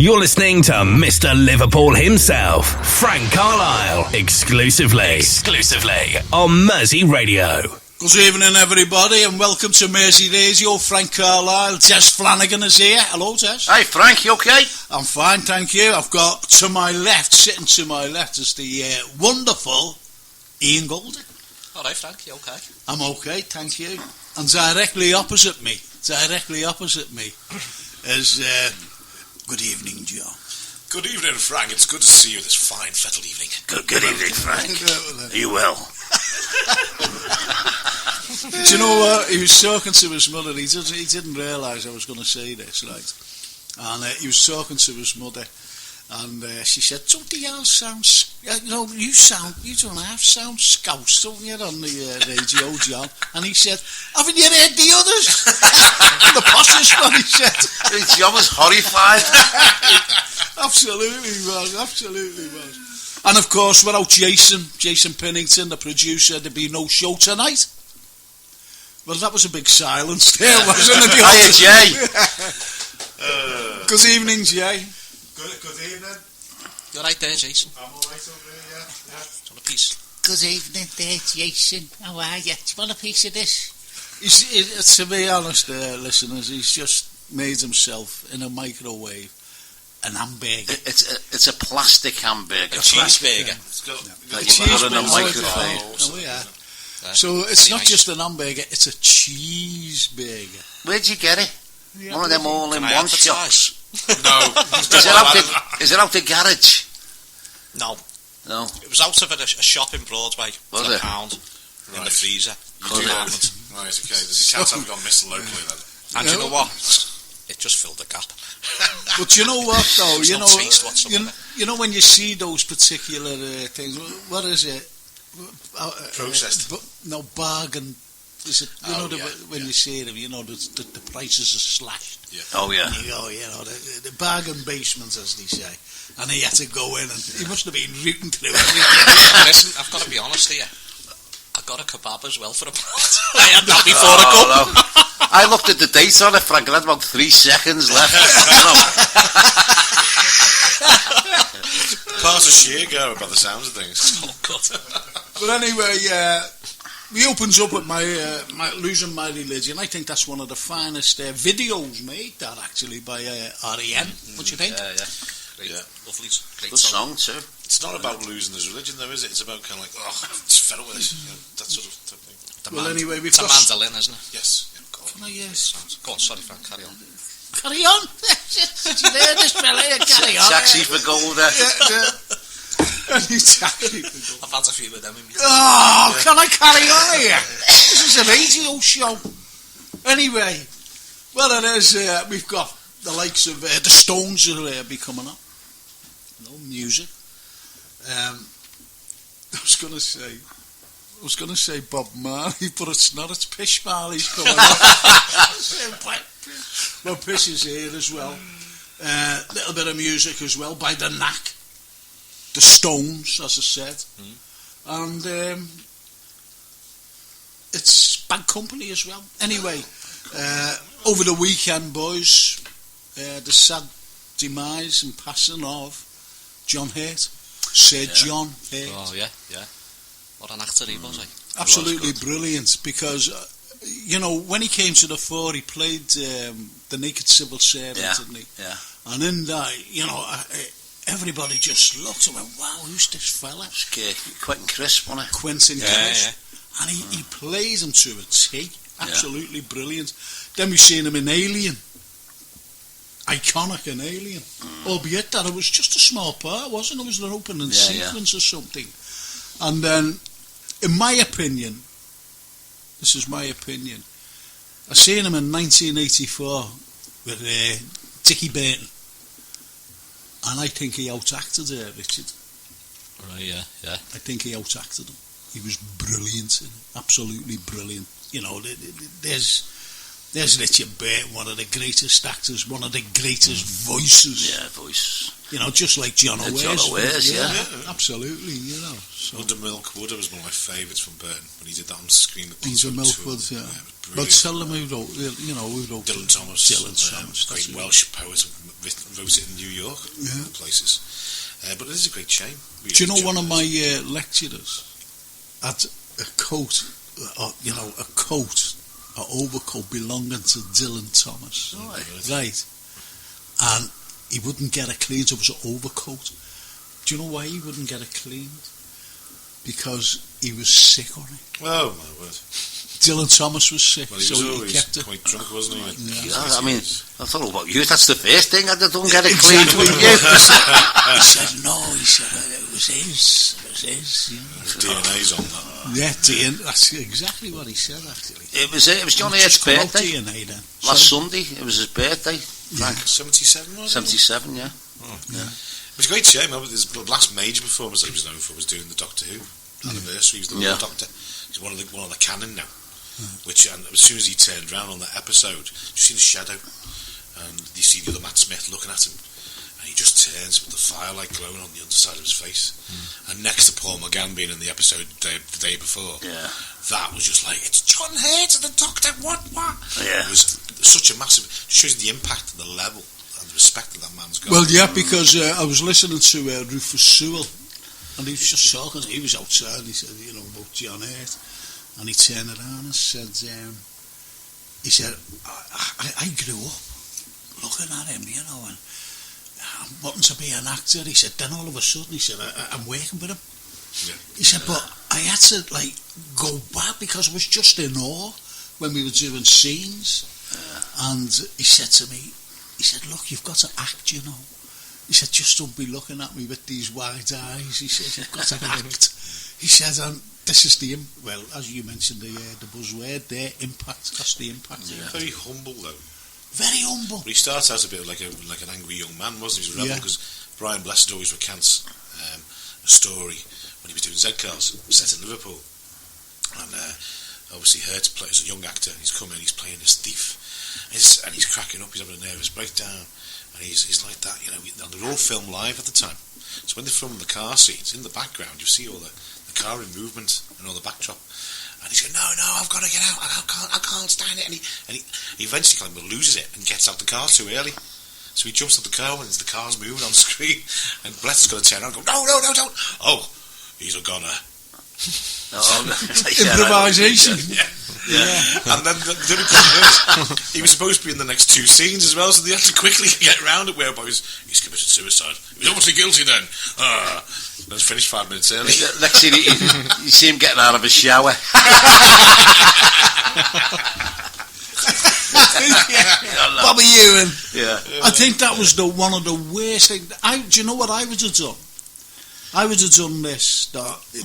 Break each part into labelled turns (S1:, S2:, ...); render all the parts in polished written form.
S1: You're listening to Mr. Liverpool himself, Frank Carlyle, exclusively on Mersey Radio.
S2: Good evening, everybody, and welcome to Mersey Radio. Frank Carlyle, Des Flanagan is here. Hello, Des.
S3: Hi, Frank, you okay?
S2: I'm fine, thank you. I've got sitting to my left is the wonderful Ian Golding.
S4: All right, Frank, you okay?
S2: I'm okay, thank you. And directly opposite me is good evening, John.
S5: Good evening, Frank. It's good to see you this fine, fettled evening.
S3: Good evening, Frank. Are you well?
S2: Do you know what? He was talking to his mother. He didn't realise I was going to say this, right? And he was talking to his mother, and she said, "Somebody else sounds, you don't have sound scouse, don't you, on the radio, John?" And he said, "Haven't you heard the others?" The poshest one, he said.
S3: John was horrified.
S2: Absolutely was. And of course, without Jason Pennington, the producer, there'd be no show tonight. Well, that was a big silence there, wasn't it?
S3: Hiya, Jay.
S2: Good evening, Jay.
S5: Good evening.
S4: You all right there, Jason?
S5: I'm all right over here, yeah.
S4: Do you want a piece?
S6: Good evening there, Jason. How are you? Do you want a piece of this?
S2: To be honest, listeners, he's just made himself in a microwave an hamburger.
S3: It's a plastic hamburger.
S4: A cheeseburger.
S5: It's got
S2: A cheeseburger.
S3: in a microphone.
S2: Oh, yeah. So it's not just an hamburger, it's a cheeseburger.
S3: Where'd you get it?
S2: Yeah,
S3: One of them all-in-one shops.
S5: No.
S3: Is it out the garage?
S4: No.
S3: No.
S4: It was out of a shop in Broadway
S3: Was
S4: for
S3: it?
S4: £1 in the freezer.
S3: Was it?
S5: Right, okay. The cats haven't gone missing locally then.
S4: And you know what? It just filled the gap.
S2: But you know what, though?
S4: There's no taste whatsoever.
S2: You know when you see those particular things, what is it?
S5: Processed.
S2: Bargain. Is it, when you see them, the prices are slashed.
S5: Yeah.
S3: Oh, yeah.
S2: And you go, the bargain basement, as they say. And he had to go in, and he must have been rooting through everything.
S4: Listen, I've got to be honest here. I got a kebab as well for a pound. I had that before I come.
S3: No. I looked at the date on it, Frank, and I had about 3 seconds left.
S5: Part of sheer go by the sounds of things.
S4: Oh, God.
S2: But anyway, he opens up with my Losing My Religion. I think that's one of the finest videos made, that actually, by R.E.M. What do you think?
S3: Yeah.
S4: Great, lovely, great
S3: Good song, too.
S5: It's not about losing his religion, though, is it? It's about kind of like, just fed up with this. That sort of thing.
S2: Anyway, we've
S4: it's
S2: got...
S4: a mandolin, isn't it?
S5: Yes. Yeah, go on.
S2: Can I,
S4: Go on, sorry, Frank, carry on.
S2: Carry on? Did you hear this fella here? Carry on.
S3: Taxi for gold.
S4: I've had a few of them in me.
S2: Oh, can I carry on here? This is a radio show. Anyway, well, it is. We've got the likes of the Stones will be coming up. Music. I was going to say Bob Marley, but it's not. It's Pish Marley's coming up. Well, Pish is here as well. Little bit of music as well by the Knack. The Stones, as I said. And it's bad company as well. Anyway, over the weekend, boys, the sad demise and passing of John Hare. Sir John Hare.
S4: Oh, yeah. What an actor he was,
S2: Absolutely brilliant, because, when he came to the fore, he played the naked civil servant, didn't he?
S3: Yeah.
S2: And in that, everybody just looked and went, wow, who's this fella?
S3: Quentin Crisp, wasn't it?
S2: Quentin Crisp.
S4: Yeah.
S2: And he plays him to a T. Absolutely brilliant. Then we've seen him in Alien. Iconic in Alien. Albeit that it was just a small part, wasn't it? It was an opening sequence or something. And then, in my opinion, this is my opinion, I seen him in 1984 with Dickie Burton. And I think he out-acted Richard.
S4: Right, yeah.
S2: I think he out-acted him. He was brilliant, absolutely brilliant. There's Richard Burton, one of the greatest actors, one of the greatest voices.
S3: Yeah, voice.
S2: You know, just like John O'Wares.
S3: John O'Wares, yeah.
S2: Absolutely, you know. So.
S5: Under Milkwood was one of my favourites from Burton when he did that on screen.
S2: Under Milkwood, yeah. But tell them who wrote, who wrote
S5: Dylan Thomas. Great Welsh poet, wrote it in New York, places. But it is a great shame.
S2: Do you know one of my lecturers had a coat, a overcoat belonging to Dylan Thomas, right? And he wouldn't get it cleaned. It was an overcoat. Do you know why he wouldn't get it cleaned? Because he was sick on it.
S5: Oh my word!
S2: Dylan Thomas was sick,
S5: well, he was
S2: kept it.
S5: Quite drunk, wasn't he?
S3: Yeah, I mean, I thought about you. That's the first thing. I don't get it cleaned with you.
S2: He said no. He said it was his. You know.
S5: DNA's on that.
S2: Yeah, DNA. That's exactly what he said. Actually,
S3: it was John Hare's birthday.
S2: DNA then.
S3: Last Sunday, it was his birthday. Frank.
S5: 77, was it?
S3: 77, yeah.
S5: Oh. Yeah. It was a great shame. His last major performance that he was known for was doing the Doctor Who anniversary. He was the Doctor. He's one of the canon now. Which, and as soon as he turned around on that episode, you see the shadow, and you see the other Matt Smith looking at him, and he just turns with the firelight glowing on the underside of his face. And next to Paul McGann being in the episode the day before, that was just like, it's John Hare to the Doctor. What?
S3: Yeah.
S5: It was such a massive. It shows you the impact and the level and the respect that man's got.
S2: Well, yeah, because I was listening to Rufus Sewell, and he was just talking. He was outside. And he said, about John Hare. And he turned around and said, I grew up looking at him, and I'm wanting to be an actor. He said, then all of a sudden, he said, I'm working with him.
S5: Yeah.
S2: He said, but I had to, go back because I was just in awe when we were doing scenes. And he said to me, look, you've got to act, He said, just don't be looking at me with these wide eyes. He said, you've got to act. He said, this is as you mentioned, the buzzword there, impact. That's the impact.
S5: Yeah. Very humble, though.
S2: Very humble.
S5: But he starts out a bit like an angry young man, wasn't he? He was a rebel, because Brian Blessed always recants a story when he was doing Z-Cars, set in Liverpool. And obviously Hare plays as a young actor. He's come in, he's playing this thief. And he's cracking up, he's having a nervous breakdown. And he's like that, and they're all filmed live at the time. So when they film the car scenes, in the background, you see all the car in movement and all the backdrop, and he's going, no, I've got to get out, I can't stand it, and he eventually kind of loses it and gets out the car too early, so he jumps out the car when the car's moving on screen, and Blet's got to turn around and go, no, don't, he's a goner.
S2: Improvisation.
S5: And then the other problem is, he was supposed to be in the next two scenes as well, so they had to quickly get around it, whereby he's committed suicide. He was obviously guilty then. Let's finish 5 minutes early.
S3: Next scene, you see him getting out of his shower.
S2: Bobby Ewan.
S3: Yeah.
S2: I think that was one of the worst things. Do you know what I would have done? I would have done this,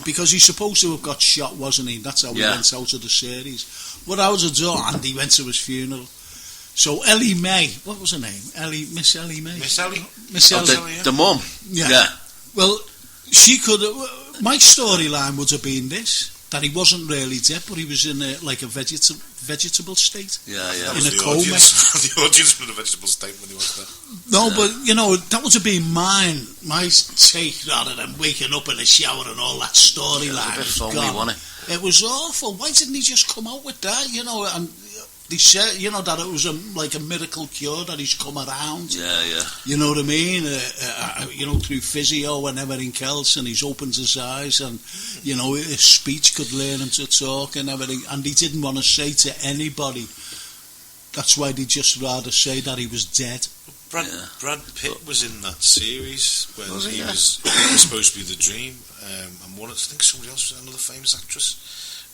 S2: because he's supposed to have got shot, wasn't he? That's how he went out of the series. What I would have done, and he went to his funeral. So Ellie May, what was her name? Miss Ellie May.
S5: Miss Ellie?
S2: Miss Ellie.
S3: The mum. Yeah.
S2: Well, she could have, my storyline would have been this, that he wasn't really dead, but he was in a vegetable state.
S3: Yeah.
S2: In a coma.
S5: The audience was in a vegetable state when he was there.
S2: No, but, that would have been my take, rather than waking up in a shower and all that storyline. It was awful. Why didn't he just come out with that, and they said, that it was a miracle cure, that he's come around.
S3: Yeah.
S2: You know what I mean? Through physio and everything else, and he's opened his eyes, and, his speech could learn him to talk and everything, and he didn't want to say to anybody. That's why they just rather say that he was dead.
S5: Brad Pitt was in that series when he was supposed to be the Dream, and I think somebody else, another famous actress,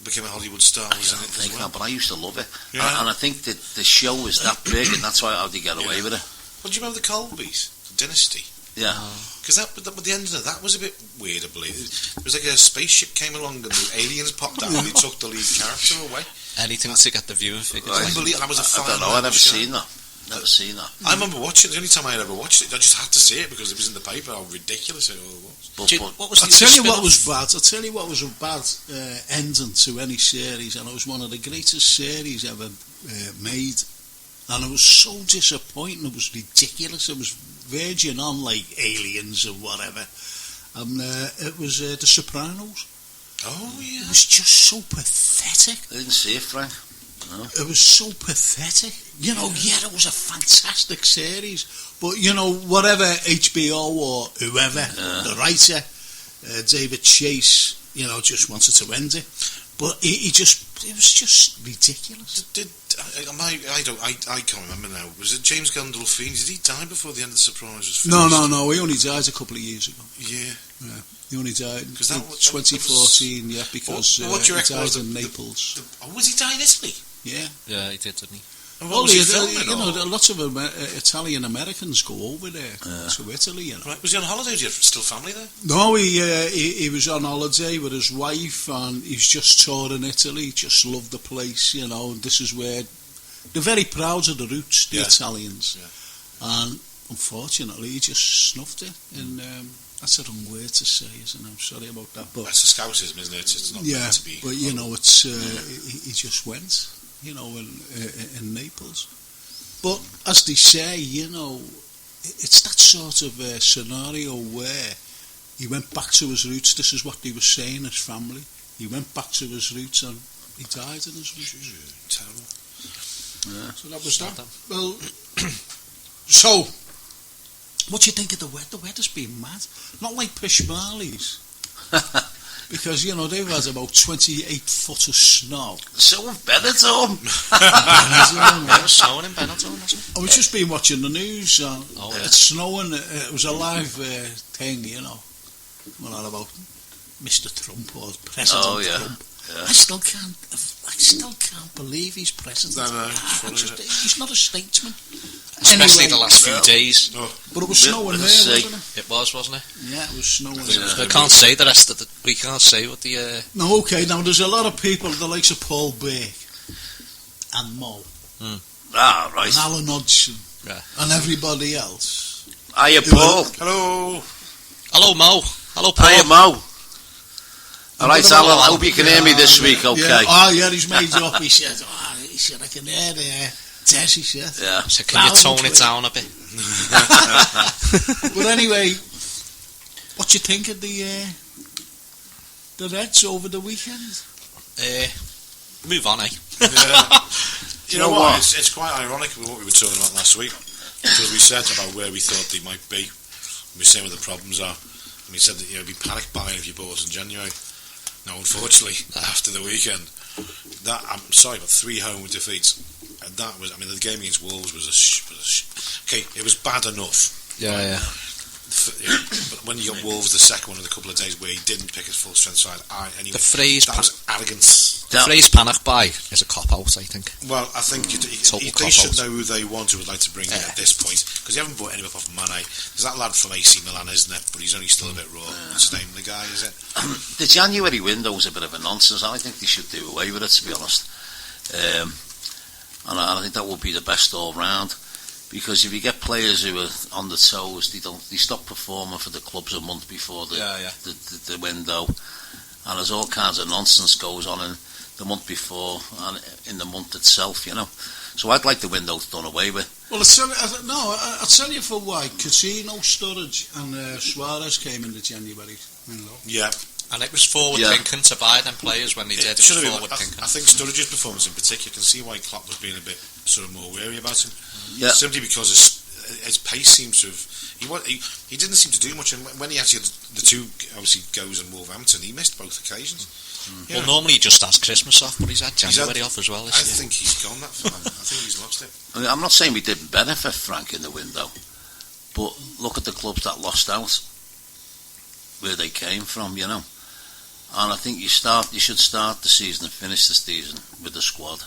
S5: became a Hollywood star, was in it as well.
S3: But I used to love it, and I think that the show was that big, and that's why how they get away with it.
S5: Well, do you remember the Colbys, the Dynasty?
S3: Yeah.
S5: Because the end of that was a bit weird, I believe. It was like a spaceship came along and the aliens popped out and they took the lead character away.
S4: Anything to get the viewing figures.
S5: Unbelievable. That was
S3: I don't know, I've never seen that. Never seen that.
S5: I remember watching it. The only time I had ever watched it, I just had to see it because it was in the paper. How ridiculous it all was.
S2: I'll tell you what was bad. I'll tell you what was a bad ending to any series, and it was one of the greatest series ever made. And it was so disappointing. It was ridiculous. It was verging on like Aliens and whatever, and it was The Sopranos.
S5: Oh yeah.
S2: It was just so pathetic.
S3: I didn't see it, Frank. No.
S2: It was so pathetic. You know, it was a fantastic series, but you know, whatever HBO or whoever, the writer, David Chase, you know, just wanted to end it. But it was just ridiculous.
S5: I can't remember now. Was it James Gandolfini? Did he die before the end of The Sopranos was
S2: No.
S5: finished?
S2: He only died a couple of years ago.
S5: Yeah.
S2: He only died in
S5: Because that
S2: 2014, because
S5: what do you
S2: he
S5: reckon
S2: died
S5: was
S2: in Naples.
S5: was he died in Italy?
S2: Yeah.
S4: Yeah, he did, didn't he?
S5: And
S2: Well,
S5: what was he filming?
S2: you know, lots of Italian Americans go over there to Italy. You know.
S5: Right, was he on holiday? Was he still family there?
S2: No, he was on holiday with his wife, and he's just touring Italy. Just loved the place, you know. And this is where they're very proud of the roots, the Italians.
S5: Yeah.
S2: And unfortunately, he just snuffed it. And that's a wrong word to say, isn't it? I'm sorry about that, but
S5: That's the Scousism, isn't it? It's not meant to be.
S2: but you know, it's he just went, you know, in Naples. But as they say, you know, it's that sort of scenario where he went back to his roots. This is what they were saying, his family. He went back to his roots and he died in his roots.
S5: Terrible.
S3: Yeah.
S2: So that was that. Well, so what do you think of the weather? The weather's been mad. Not like Pish Marley's. Because, you know, they've had about 28 foot of snow.
S3: So Benetton.
S4: It was snowing in Benetton, wasn't it?
S2: I was just been watching the news. It's snowing. It was a live thing, you know. Well, not about Mr. Trump or President Trump.
S3: Yeah.
S2: I still can't believe he's president.
S5: No,
S2: he's not a statesman.
S4: Especially
S2: Anyway,
S4: the last few days.
S2: But it was snowing there, wasn't it?
S4: It was, wasn't it?
S2: Yeah, it was snowing.
S4: I can't say the rest of the... We can't say what the...
S2: No, okay, now there's a lot of people, the likes of Paul Burke and Mo
S3: Ah, right.
S2: and Alan Hodgson
S4: Yeah.
S2: and everybody else.
S3: Hiya, Paul.
S5: Hello.
S4: Hello, Mo. Hello, Paul.
S3: Hiya, Mo. All right, Alan, I hope you can hear me this week, okay?
S2: Yeah. Oh, yeah, he's made up. He said, I can hear Des, he said.
S3: Yeah.
S4: So can you tone it down a bit?
S2: But anyway, what do you think of the Reds over the weekend?
S4: Move on, eh?
S5: You know what? It's quite ironic with what we were talking about last week, because we said about where we thought they might be. We were saying what the problems are, and we said that it'd be panic buying if you bought in January. Now, unfortunately, after the weekend, I'm sorry, but 3 home defeats, and that was, I mean, the game against Wolves was okay. It was bad enough.
S4: Yeah.
S5: But when you got Wolves the second one in a couple of days where he didn't pick his full strength side, anyway,
S4: The phrase
S5: that was arrogance.
S4: The phrase panic buy is a cop-out, I think.
S5: Well, I think they should know who they want who would like to bring in at this point, because you haven't bought anyone off Mane. There's that lad from AC Milan, isn't it? But he's only still a bit raw. What's his name, the guy, is it?
S3: The January window was a bit of a nonsense. I think they should do away with it, to be honest. And I think that would be the best all round, because if you get players who are on the toes, they stop performing for the clubs a month before the window, and there's all kinds of nonsense goes on in the month before and in the month itself, you know. So I'd like the window done away with.
S2: Well, I'll tell you for why. Casino, Sturridge and Suarez came in the January window.
S5: Yeah.
S4: And it was forward thinking to buy them players when they did. It was forward thinking.
S5: I think Sturridge's performance in particular, you can see why Klopp was being a bit sort of more wary about him.
S3: Yeah.
S5: Simply because his pace seems to have... He didn't seem to do much, and when he actually had the 2 obviously goes in Wolverhampton, he missed both occasions.
S4: Well, normally he just has Christmas off, but he's had January off as well.
S5: I think he's gone that far. I think he's lost it.
S3: I mean, I'm not saying we didn't benefit, Frank, in the window, but look at the clubs that lost out, where they came from, you know. And I think you should start the season and finish the season with the squad.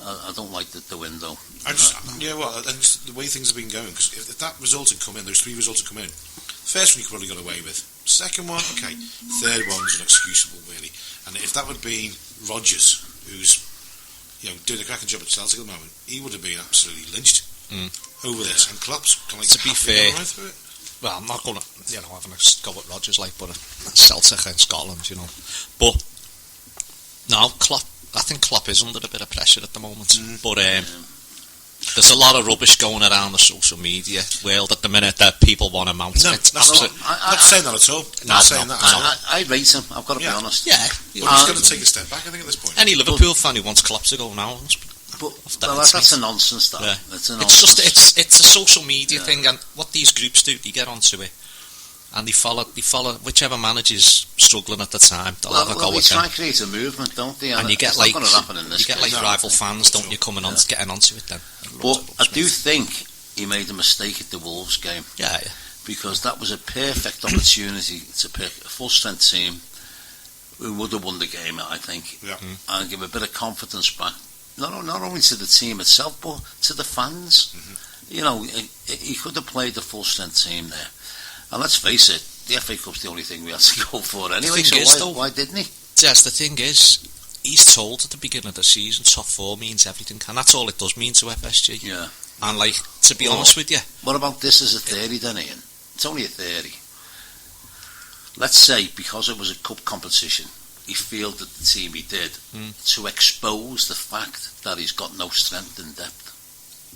S3: I don't like the window.
S5: And the way things have been going, because if that result had come in, those 3 results had come in, first one you probably got away with. Second one, okay. Third one's inexcusable, really. And if that would have been Rodgers, who's doing a cracking job at Celtic at the moment, he would have been absolutely lynched over this. And Klopp's kind of
S4: to be fair,
S5: right through it.
S4: Well, I'm not going to, having a go at Rodgers but Celtic in Scotland, But no, I think Klopp is under a bit of pressure at the moment. But There's a lot of rubbish going around the social media world at the minute that people want to mount.
S5: No,
S4: It's
S5: not saying that at all. Not saying that at all.
S3: I rate him, I've got to be honest.
S4: Yeah.
S5: But he's got to take a step back, I think, at this point.
S4: Any Liverpool fan who wants Klopp to go now
S3: That's a nonsense, though.
S4: Yeah.
S3: It's a
S4: It's
S3: nonsense.
S4: just it's a social media thing, and what these groups do, they get onto it, and they follow whichever manager's struggling at the time. They'll have a go
S3: they
S4: with
S3: try
S4: them.
S3: and create a movement, don't they?
S4: And you get
S3: it's
S4: like
S3: not going to happen in this case.
S4: rival fans, don't you, coming on getting onto it then?
S3: But I do think he made a mistake at the Wolves game.
S4: Yeah.
S3: Because that was a perfect opportunity to pick a full-strength team who would have won the game, I think, and give a bit of confidence back, not only to the team itself, but to the fans. You know, he could have played the full-strength team there. And let's face it, the FA Cup's the only thing we had to go for anyway, so why didn't he?
S4: Yes, the thing is, he's told at the beginning of the season top 4 means everything, and that's all it does mean to FSG.
S3: Yeah.
S4: And, like, to be honest with you...
S3: What about this as a theory then, Ian? It's only a theory. Let's say, because it was a cup competition, he fielded the team he did to expose the fact that he's got no strength and depth.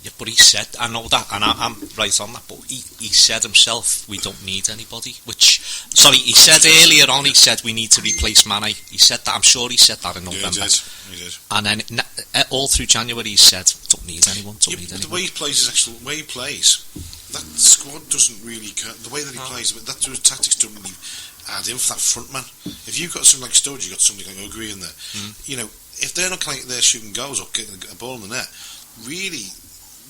S4: Yeah, but he said, I know that, and I'm right on that, but he said himself, we don't need anybody, he said earlier on, he said we need to replace Mane. He said that, I'm sure he said that in November.
S5: Yeah, he did.
S4: And then all through January he said, don't need anyone.
S5: The way he plays that squad doesn't really, the way that he plays, that those tactics don't really add in for that front man. If you've got something like Sturridge, you've got somebody like Ogre in there, you know, if they're not they're shooting goals or getting a ball in the net, really,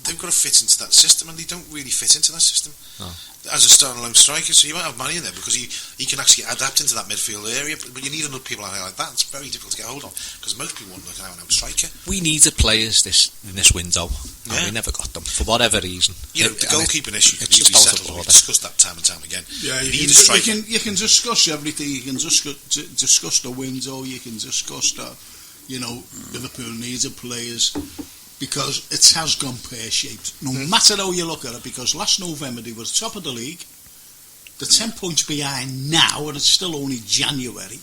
S5: they've got to fit into that system, and they don't really fit into that system as a standalone striker. So you might have Mane in there because he can actually adapt into that midfield area, but you need another people like that. It's very difficult to get hold of because most people want like an out-and-out striker.
S4: We needed players in this window, and we never got them for whatever reason.
S5: You know, the goalkeeping issue can easily settle. We discussed that time and time again.
S2: Yeah,
S5: you need a striker.
S2: You can discuss everything. You can discuss the window. You can discuss the, Liverpool needs of players. Because it has gone pear-shaped, no matter how you look at it, because last November they were top of the league, they're 10 points behind now, and it's still only January,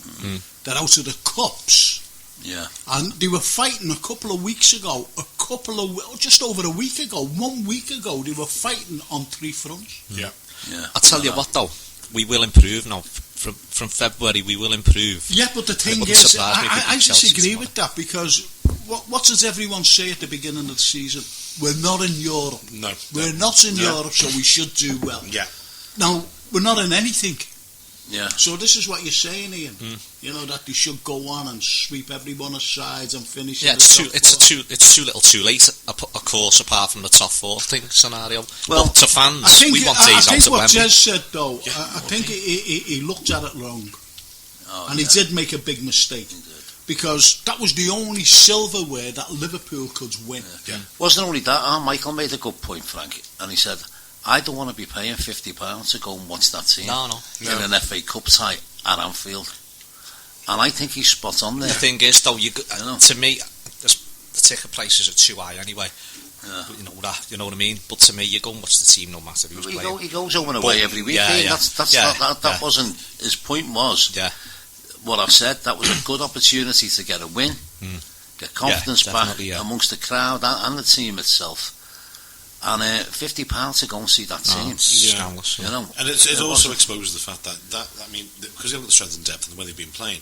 S2: they're out of the cups, and they were fighting a couple of weeks ago, just over a week ago, 1 week ago, they were fighting on 3 fronts.
S4: I'll tell you what though, we will improve now. From February we will improve.
S2: Yeah, but the thing is, I disagree with that, because what does everyone say at the beginning of the season? We're not in Europe. We're not in Europe, so we should do well.
S5: Yeah.
S2: Now, we're not in anything.
S3: Yeah.
S2: So this is what you're saying, Ian. That they should go on and sweep everyone aside and finish.
S4: Yeah, it's too little, too late. Of course, apart from the top 4 thing scenario. Well, to fans, we want days out of Wembley.
S2: I think what Des said though, I think he looked at it wrong, and he did make a big mistake. Because that was the only silverware that Liverpool could win.
S3: Wasn't only that, Michael made a good point, Frank, and he said, I don't want to be paying £50 to go and watch that team in an FA Cup tie at Anfield. And I think he's spot on there.
S4: The thing is, though, to me, the ticket prices are too high anyway. You know what I mean? But to me, you go and watch the team no matter who's playing.
S3: He goes home and away every week. That wasn't his point. What I've said, that was a good opportunity to get a win, get confidence back amongst the crowd and the team itself. And £50 to go and see that team.
S4: Scandalous.
S5: And it also exposes the fact that because they have the strength and depth and the way they've been playing,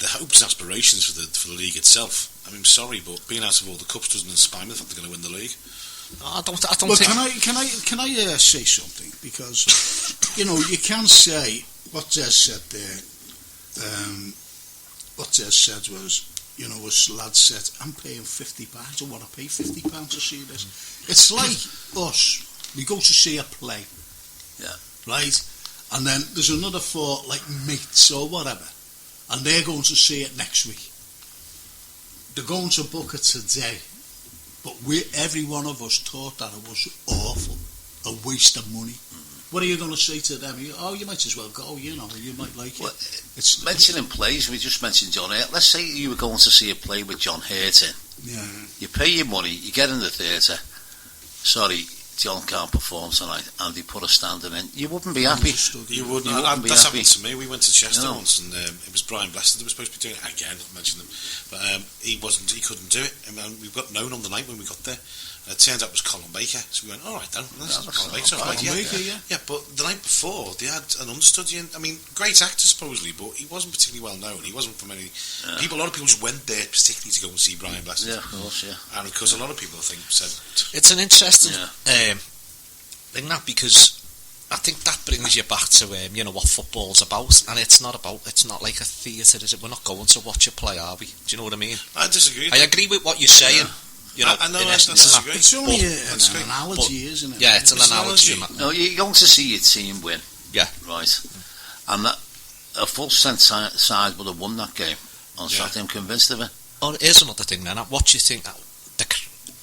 S5: the hopes and aspirations for the league itself. I mean, sorry, but being out of all the cups doesn't inspire me the fact they're going to win the league.
S4: I don't think.
S2: Can I say something? Because you can say what Des said there. What Des said was, as lad said, I'm paying £50. I want to pay £50 to see this. It's like us. We go to see a play, right? And then there's another 4 like mates or whatever, and they're going to see it next week. They're going to book it today, but every one of us thought that it was awful, a waste of money. What are you going to say to them? You might as well go, you might like it. It's
S3: mentioning plays, we just mentioned John Hare. Let's say you were going to see a play with John Hare in.
S2: Yeah.
S3: You pay your money, you get in the theatre. Sorry, John can't perform tonight, and they put a standard in, you wouldn't be happy.
S5: You wouldn't.
S3: You wouldn't be
S5: That's
S3: happy.
S5: happened to me. We went to Chester
S3: You know.
S5: once, and it was Brian Blessed that was supposed to be doing it again. I mentioned him, but he wasn't. He couldn't do it. I mean, we got known on the night when we got there. It turns out it was Colin Baker, so we went, all right then. This is Colin Baker. So I was like, yeah, but the night before they had an understudy. I mean, great actor supposedly, but he wasn't particularly well known. He wasn't from any people. A lot of people just went there particularly to go and see Brian Blessed.
S3: Yeah, of course, yeah.
S5: And because a lot of people said
S4: It's an interesting thing, that, because I think that brings you back to what football's about, and it's not like a theatre, is it? We're not going to watch a play, are we? Do you know what I mean?
S5: I disagree.
S4: I agree with what you're saying. You know,
S5: I know,
S4: in
S5: that's
S4: essence,
S5: great.
S2: It's only
S5: That's
S2: an
S5: great.
S2: analogy, isn't it?
S4: Yeah, it's an analogy.
S3: No, you're going to see your team win.
S4: Yeah.
S3: Right. And that, a full strength side would have won that game on Saturday. I'm convinced of it.
S4: Oh, here's another thing then. What do you think?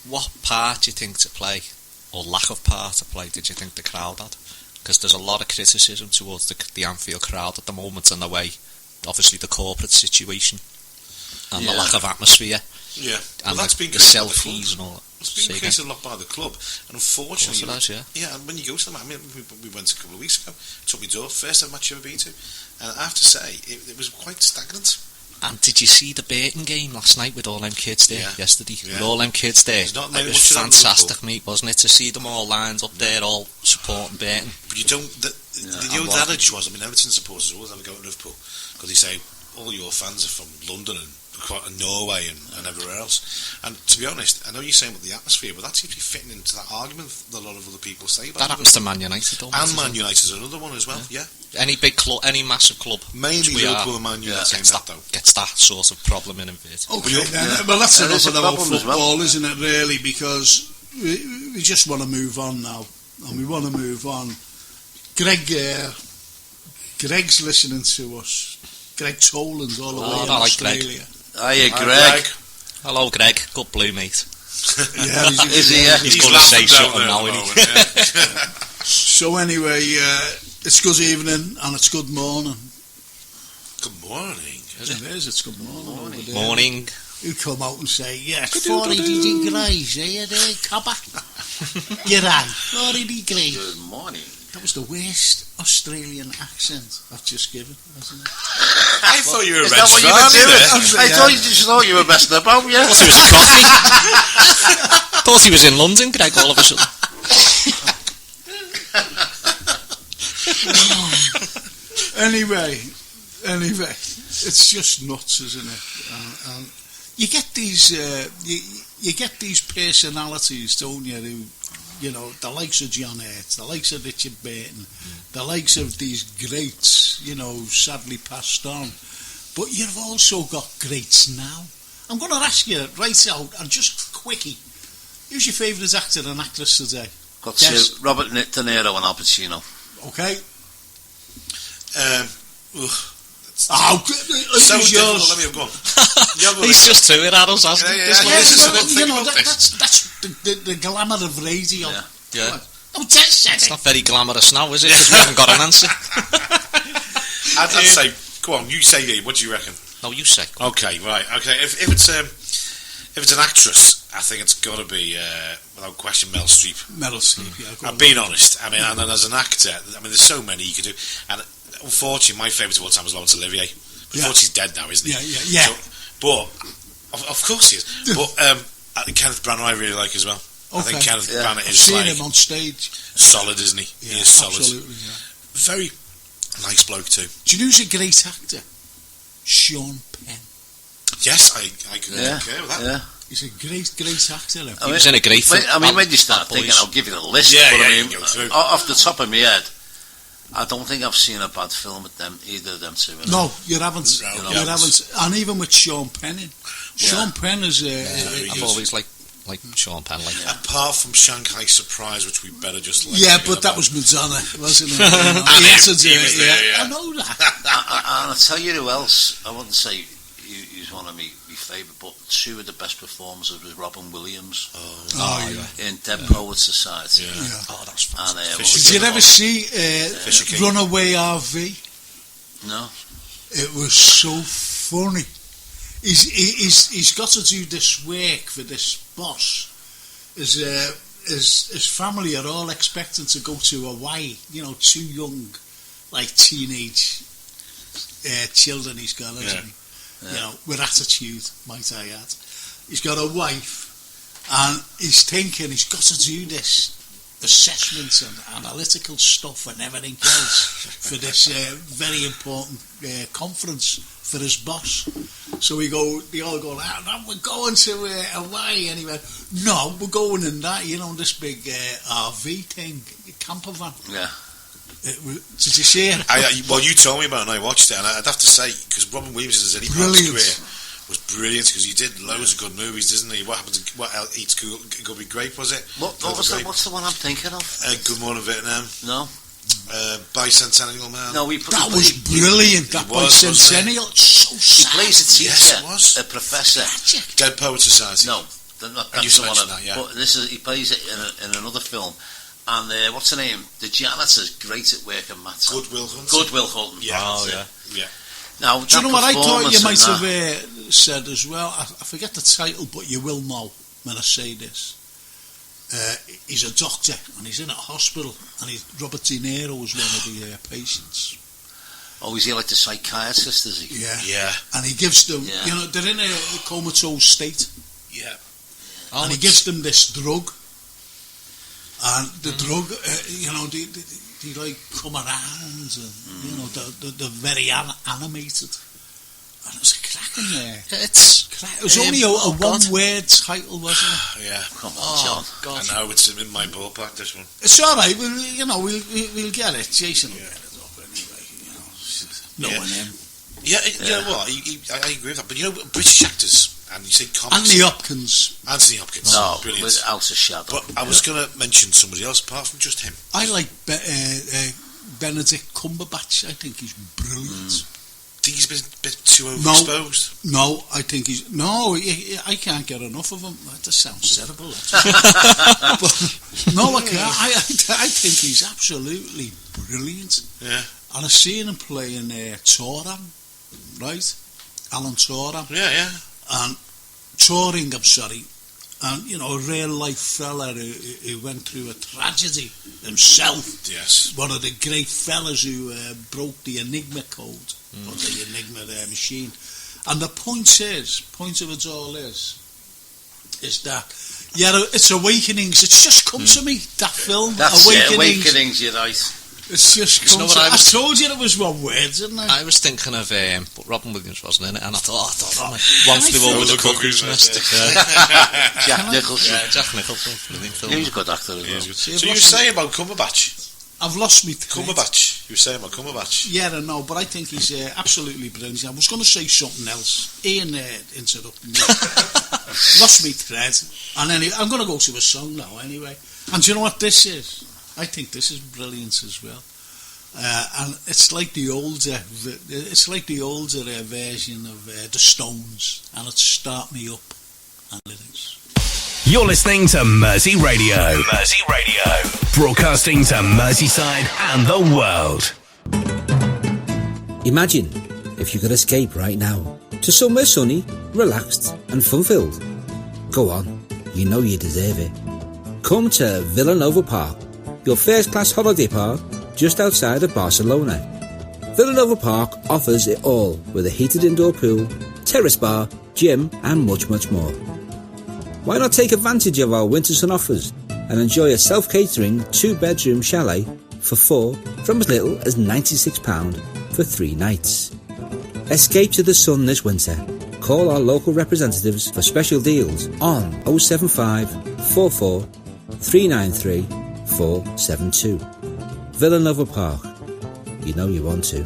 S4: What part do you think to play, or lack of part to play, did you think the crowd had? Because there's a lot of criticism towards the Anfield crowd at the moment, and the way, obviously, the corporate situation and the lack of atmosphere.
S5: Yeah,
S4: And
S5: that's
S4: the
S5: been
S4: selfies and all that.
S5: It's been created a lot by the club, and unfortunately,
S4: yeah.
S5: And when you go to them, I mean, we went a couple of weeks ago. Took me door, first ever match I've ever been to, and I have to say it was quite stagnant.
S4: And did you see the Burton game last night with all them kids there yesterday?
S5: Yeah.
S4: With all them kids there,
S5: There's not
S4: it was
S5: much of that
S4: fantastic, mate, wasn't it? To see them all lined up there, all supporting Burton.
S5: But you don't. The old adage was, I mean, Everton supporters always have a go at Liverpool because they say all your fans are from London and Norway and everywhere else. And to be honest, I know you're saying about the atmosphere, but that seems to be fitting into that argument that a lot of other people say about
S4: that happens to Man United, don't it?
S5: And Man United is another one as well. Yeah.
S4: Any big club, any massive club,
S5: Mainly Liverpool and Man United
S4: gets that sort of problem in it.
S2: Okay, well that's enough of about football, isn't it? Really, because we just want to move on now, and we want to move on. Greg's listening to us. Greg Toland's all the way in Australia.
S3: Hiya, Greg.
S4: Hello, Greg. Good blue, mate.
S2: Yeah,
S3: is he?
S4: He's going to say something now, isn't he?
S2: So anyway, it's good evening and it's good morning.
S5: Good morning.
S2: It is. It's good morning.
S4: Morning.
S2: You come out and say, yeah, it's 40 degrees, eh, there, copper? You're right, 40 degrees.
S3: Good morning.
S2: That was the worst Australian accent I've just given, wasn't it?
S5: I thought you were
S3: Is that what you were doing? I thought you were messing about, yeah.
S4: Thought he was a coffee. Thought he was in London, Greg, all of a sudden.
S2: Anyway, it's just nuts, isn't it? And you get these, you get these personalities, don't you? Who, you know, the likes of John Hurt, the likes of Richard Burton, the likes of these greats, you know, sadly passed on. But you've also got greats now. I'm going to ask you right out, and just quickie, who's your favourite actor and actress today?
S3: Got Robert De Niro and Al Pacino.
S2: Okay.
S5: So yours. Let me have gone.
S4: He's just through it, Adams, hasn't he?
S2: You know, that's the glamour of radio.
S4: Yeah.
S2: Oh, just said
S4: it's not very glamorous now, is it? Because we haven't got an answer.
S5: I'd say, go on, you say it. What do you reckon?
S4: No, you say.
S5: Okay, right. Okay, if it's an actress, I think it's got to be without question Meryl Streep.
S2: Meryl Streep, yeah.
S5: I'm being honest. I mean, and then as an actor, I mean, there's so many you could do. And unfortunately, my favourite of all time was Laurence Olivier. Unfortunately, he's dead now, isn't he?
S2: Yeah.
S5: So, but of course he is. But Kenneth Branagh, I really like as well. Okay. I think Kenneth Branagh is
S2: seen him on stage.
S5: Solid, isn't he?
S2: Yeah,
S5: he is solid.
S2: Absolutely, yeah.
S5: Very nice bloke too.
S2: Do you know who's a great actor? Sean Penn.
S5: Yes, I can concur with that.
S3: Yeah.
S2: He's a great actor.
S4: He was in a great film.
S3: I mean, when you start thinking, I'll give you the list.
S5: Yeah,
S3: but
S5: yeah,
S3: I mean,
S5: you can go through.
S3: Off the top of my head, I don't think I've seen a bad film with them, either of them two.
S2: No, you haven't.
S5: No,
S2: you haven't. And even with Sean Penn in. Sean Penn is
S4: I've always liked Sean Penn.
S5: Apart from Shanghai Surprise, which we better just let
S2: but that was Madonna, wasn't it?
S5: He was there,
S2: I know that.
S3: And I'll tell you who else, I wouldn't say he's one of my favourite, but two of the best performers was Robin Williams in Dead Poets Society.
S2: Yeah.
S4: Oh, that's fantastic.
S3: And,
S2: did you ever see Runaway RV?
S3: No.
S2: It was so funny. He's got to do this work for this boss. his family are all expecting to go to Hawaii. You know, 2 young, like teenage children he's got, hasn't he? You know, with attitude, might I add. He's got a wife, and he's thinking he's got to do this assessments and analytical stuff and everything else for this very important conference for his boss. So they all go, no, we're going to Hawaii. And he went, no, we're going in that, this big RV thing, camper van.
S3: Yeah.
S2: Did you see it?
S5: Well, you told me about it and I watched it, and I'd have to say, because Robin Williams' Eddie Palace career was brilliant, because he did loads of good movies, didn't he? What happened to Eats Good Be Grape, was it?
S3: What's the one I'm thinking of?
S5: Good Morning Vietnam.
S3: No.
S5: Bicentennial Man.
S3: No,
S2: that was brilliant. That Bicentennial, so sad.
S3: He plays a teacher,
S5: yes, it was.
S3: a professor.
S5: Dead Poets Society.
S3: No, that's the one. That, yeah. But he plays it in another film. And what's her name? The janitor's great at work and maths.
S5: Good Will Hunting.
S3: Good Will Hunting.
S5: Yeah. Yeah.
S3: Now,
S2: do you know what I thought you might have said as well? I forget the title, but you will know when I say this. He's a doctor and he's in a hospital, and Robert De Niro is one of the patients.
S3: Oh, is he like the psychiatrist, is he?
S2: Yeah. And he gives them, they're in a comatose state.
S5: Yeah.
S2: And he gives them this drug. And the drug, they like come around, and they're very animated. And it's a cracking there. It was only a one-word title, wasn't it?
S5: Yeah.
S3: Come on, John.
S5: God. I know it's in my ballpark. This one.
S2: It's all right. We'll get it. Jason will get it up anyway. Knowing him.
S5: Yeah. You know what? I agree with that. But British actors. And you say comics.
S2: Anthony Hopkins.
S3: No,
S5: brilliant.
S3: Without a shadow.
S5: But I was going to mention somebody else apart from just him.
S2: I like Benedict Cumberbatch. I think he's brilliant.
S5: Think he's been a bit too overexposed?
S2: No, I think he's... No, I can't get enough of him. That just sounds terrible. But, no, I can't. I think he's absolutely brilliant.
S5: Yeah. And
S2: I've seen him playing Toram, right? Alan Toram.
S5: Yeah.
S2: And Turing, I'm sorry, and a real life fella who went through a tragedy himself.
S5: Yes,
S2: one of the great fellas who broke the Enigma code or the Enigma machine. And the point of it all is that it's Awakenings. It's just come to me, that film.
S3: That's Awakenings. You're right.
S2: It's just come to me. I told you it was one word, didn't I?
S4: I was thinking of, but Robin Williams wasn't in it, and I thought, One Flew Over the Cuckoo's Nest.
S3: Jack Nicholson.
S4: Yeah, Jack Nicholson.
S3: He was a good actor as well.
S5: So you were saying about Cumberbatch?
S2: I've lost me.
S5: Cumberbatch. You were saying about Cumberbatch?
S2: Yeah, I know, but I think he's absolutely brilliant. I was going to say something else. Ian interrupted me. Lost me thread. And anyway, I'm going to go to a song now anyway. And do you know what this is? I think this is brilliant as well, and it's like the older version of the Stones, and it's Start Me Up, and it is.
S1: You're listening to Mersey Radio. Broadcasting to Merseyside and the world.
S7: Imagine if you could escape right now to somewhere sunny, relaxed and fun-filled. Go on, you know you deserve it. Come to Villanova Park, your first-class holiday park just outside of Barcelona. Villanova Park offers it all with a heated indoor pool, terrace bar, gym and much, much more. Why not take advantage of our winter sun offers and enjoy a self-catering 2-bedroom chalet for 4 from as little as £96 for 3 nights. Escape to the sun this winter. Call our local representatives for special deals on 075 44 393 472. Villanova Park. You know you want to.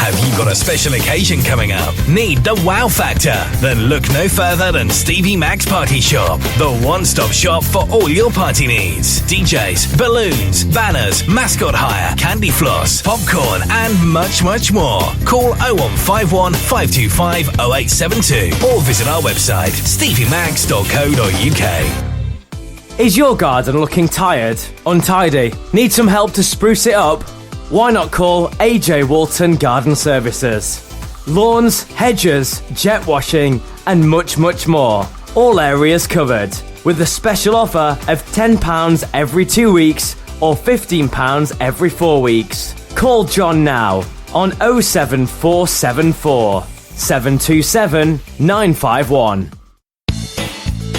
S1: Have you got a special occasion coming up? Need the wow factor? Then look no further than Stevie Mac's Party Shop, the one-stop shop for all your party needs. DJs, balloons, banners, mascot hire, candy floss, popcorn and much, much more. Call 0151 525 0872 or visit our website steviemacs.co.uk.
S8: Is your garden looking tired, untidy, need some help to spruce it up? Why not call AJ Walton Garden Services? lawns, hedges, jet washing, and much, much more. All areas covered, with a special offer of £10 every 2 weeks or £15 every 4 weeks. Call John now on 07474 727 951.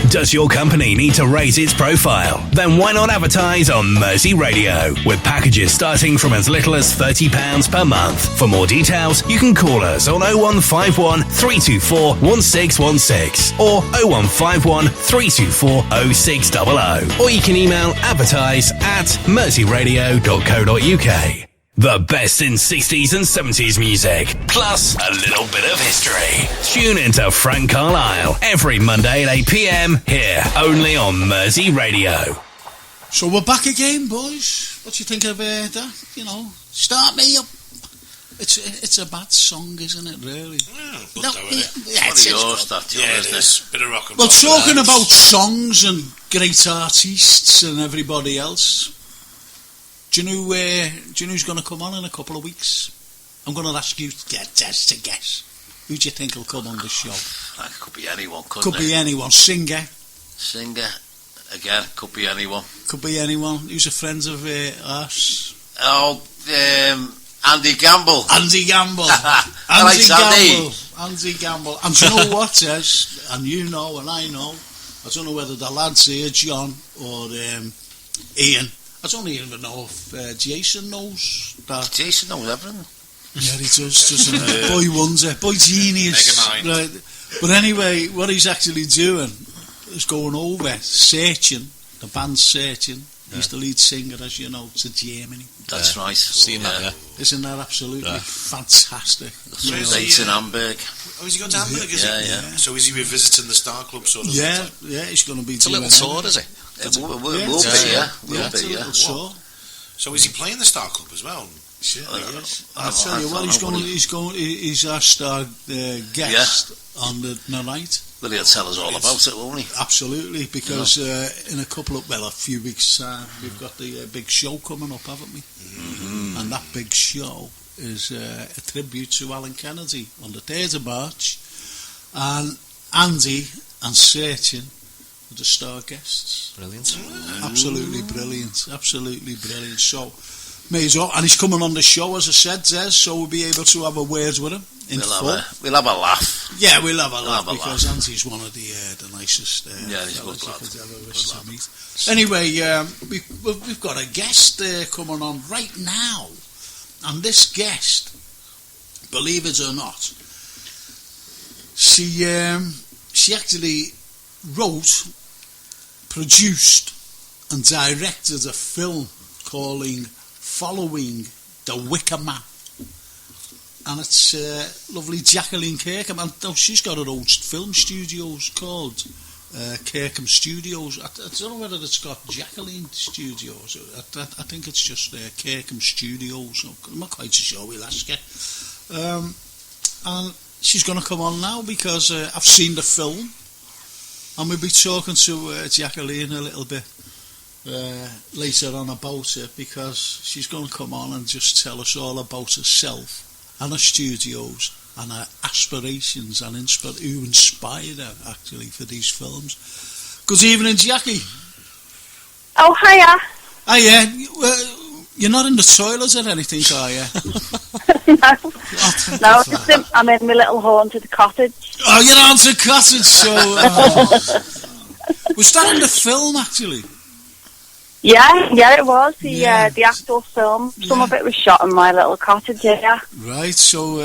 S1: Does your company need to raise its profile? Then why not advertise on Mersey Radio with packages starting from as little as £30 per month. For more details, you can call us on 0151 324 1616 or 0151 324 0600, or you can email advertise@merseyradio.co.uk. The best in 60s and 70s music, plus a little bit of history. Tune into Frank Carlyle every Monday at 8 p.m. here, only on Mersey Radio.
S2: So we're back again, boys. What do you think of that? Start me up. It's a bad song, isn't it, really?
S3: It's your stuff, John, isn't it?
S5: Bit of rock and roll.
S2: Well, talking about songs and great artists and everybody else, do you know who's going to come on in a couple of weeks? I'm going to ask you to guess. Who do you think will come on the show?
S3: That could be anyone,
S2: Could be anyone. Singer.
S3: Again, could be anyone.
S2: Could be anyone. Who's a friend of ours?
S3: Oh, Andy Gamble.
S2: Andy Gamble. Andy Gamble. And do you know what, Des? And you know, and I know. I don't know whether the lads here, John or Ian. I don't even know if Jason knows that.
S3: Jason knows everything.
S2: Yeah, he does, doesn't he? Boy wonder, boy genius. Right. But anyway, what he's actually doing is going over, searching, the band's searching. He's the lead singer, as you know, to Germany.
S3: That's right.
S4: Seen that, yeah.
S2: Isn't that absolutely fantastic?
S3: Based in Hamburg.
S5: Oh, is he going to Hamburg, is he?
S3: Yeah.
S5: So is he revisiting the Star Club sort of?
S2: Yeah, he's going to be
S4: doing a little tour, is it?
S3: Will be, yeah.
S2: Sure.
S5: So is he playing the Star Club as well?
S2: Sure, yes. I'll tell you what, he's our star guest on the night.
S3: Well, he'll tell us all about it, won't he?
S2: Absolutely, because in a few weeks' time, we've got the big show coming up, haven't we? Mm-hmm. And that big show is a tribute to Alan Kennedy on the 3rd of March. And Andy and Searching are the star guests.
S4: Brilliant.
S2: Absolutely brilliant. So, may as well. And he's coming on the show, as I said, Des, so we'll be able to have a word with him.
S3: We'll have a laugh.
S2: Yeah, we'll have a laugh because Andy's one of the nicest
S3: he's
S2: fellas
S3: good
S2: you could ever wish to meet. Anyway, we've got a guest coming on right now, and this guest, believe it or not, she actually wrote, produced, and directed a film following the Wicca Man. And it's lovely Jacqueline Kirkham. And she's got her own film studios called Kirkham Studios. I don't know whether it's got Jacqueline Studios. I think it's just Kirkham Studios. I'm not quite sure. We'll ask her. And she's going to come on now because I've seen the film. And we'll be talking to Jacqueline a little bit later on about it, because she's going to come on and just tell us all about herself and her studios and her aspirations and who inspired her actually for these films. Good evening, Jackie.
S9: Oh, hiya.
S2: Hiya. You're not in the toilet or anything, are you?
S9: No, I'm in my little haunted cottage.
S2: Oh, you're haunted cottage, so... was that in the film, actually?
S9: Yeah, it was. The actual film. Some of it was shot in my little cottage, yeah.
S2: Right, so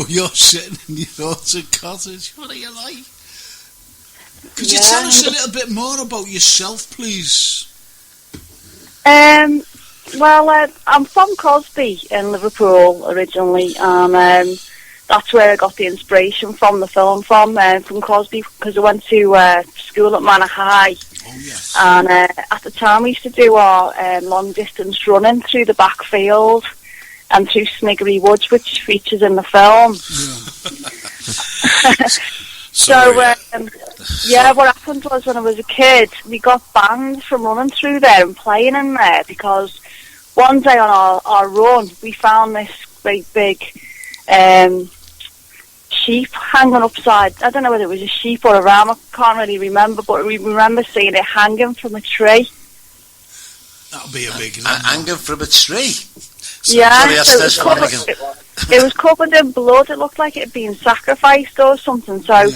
S2: you're sitting in your haunted cottage. What are you like? Could you tell us a little bit more about yourself, please?
S9: Well, I'm from Crosby in Liverpool originally, and that's where I got the inspiration from the film from Crosby, because I went to school at Manor High.
S2: Oh, yes.
S9: And at the time we used to do our long distance running through the backfield and through Sniggery Woods, which features in the film.
S2: Yeah.
S9: So what happened was, when I was a kid, we got banned from running through there and playing in there, because one day on our run we found this great big sheep hanging upside. I don't know whether it was a sheep or a ram. I can't really remember, but we remember seeing it hanging from a tree.
S2: That'll be a big
S3: hanging from a tree.
S9: Yeah, so it was covered in blood. It looked like it had been sacrificed or something. So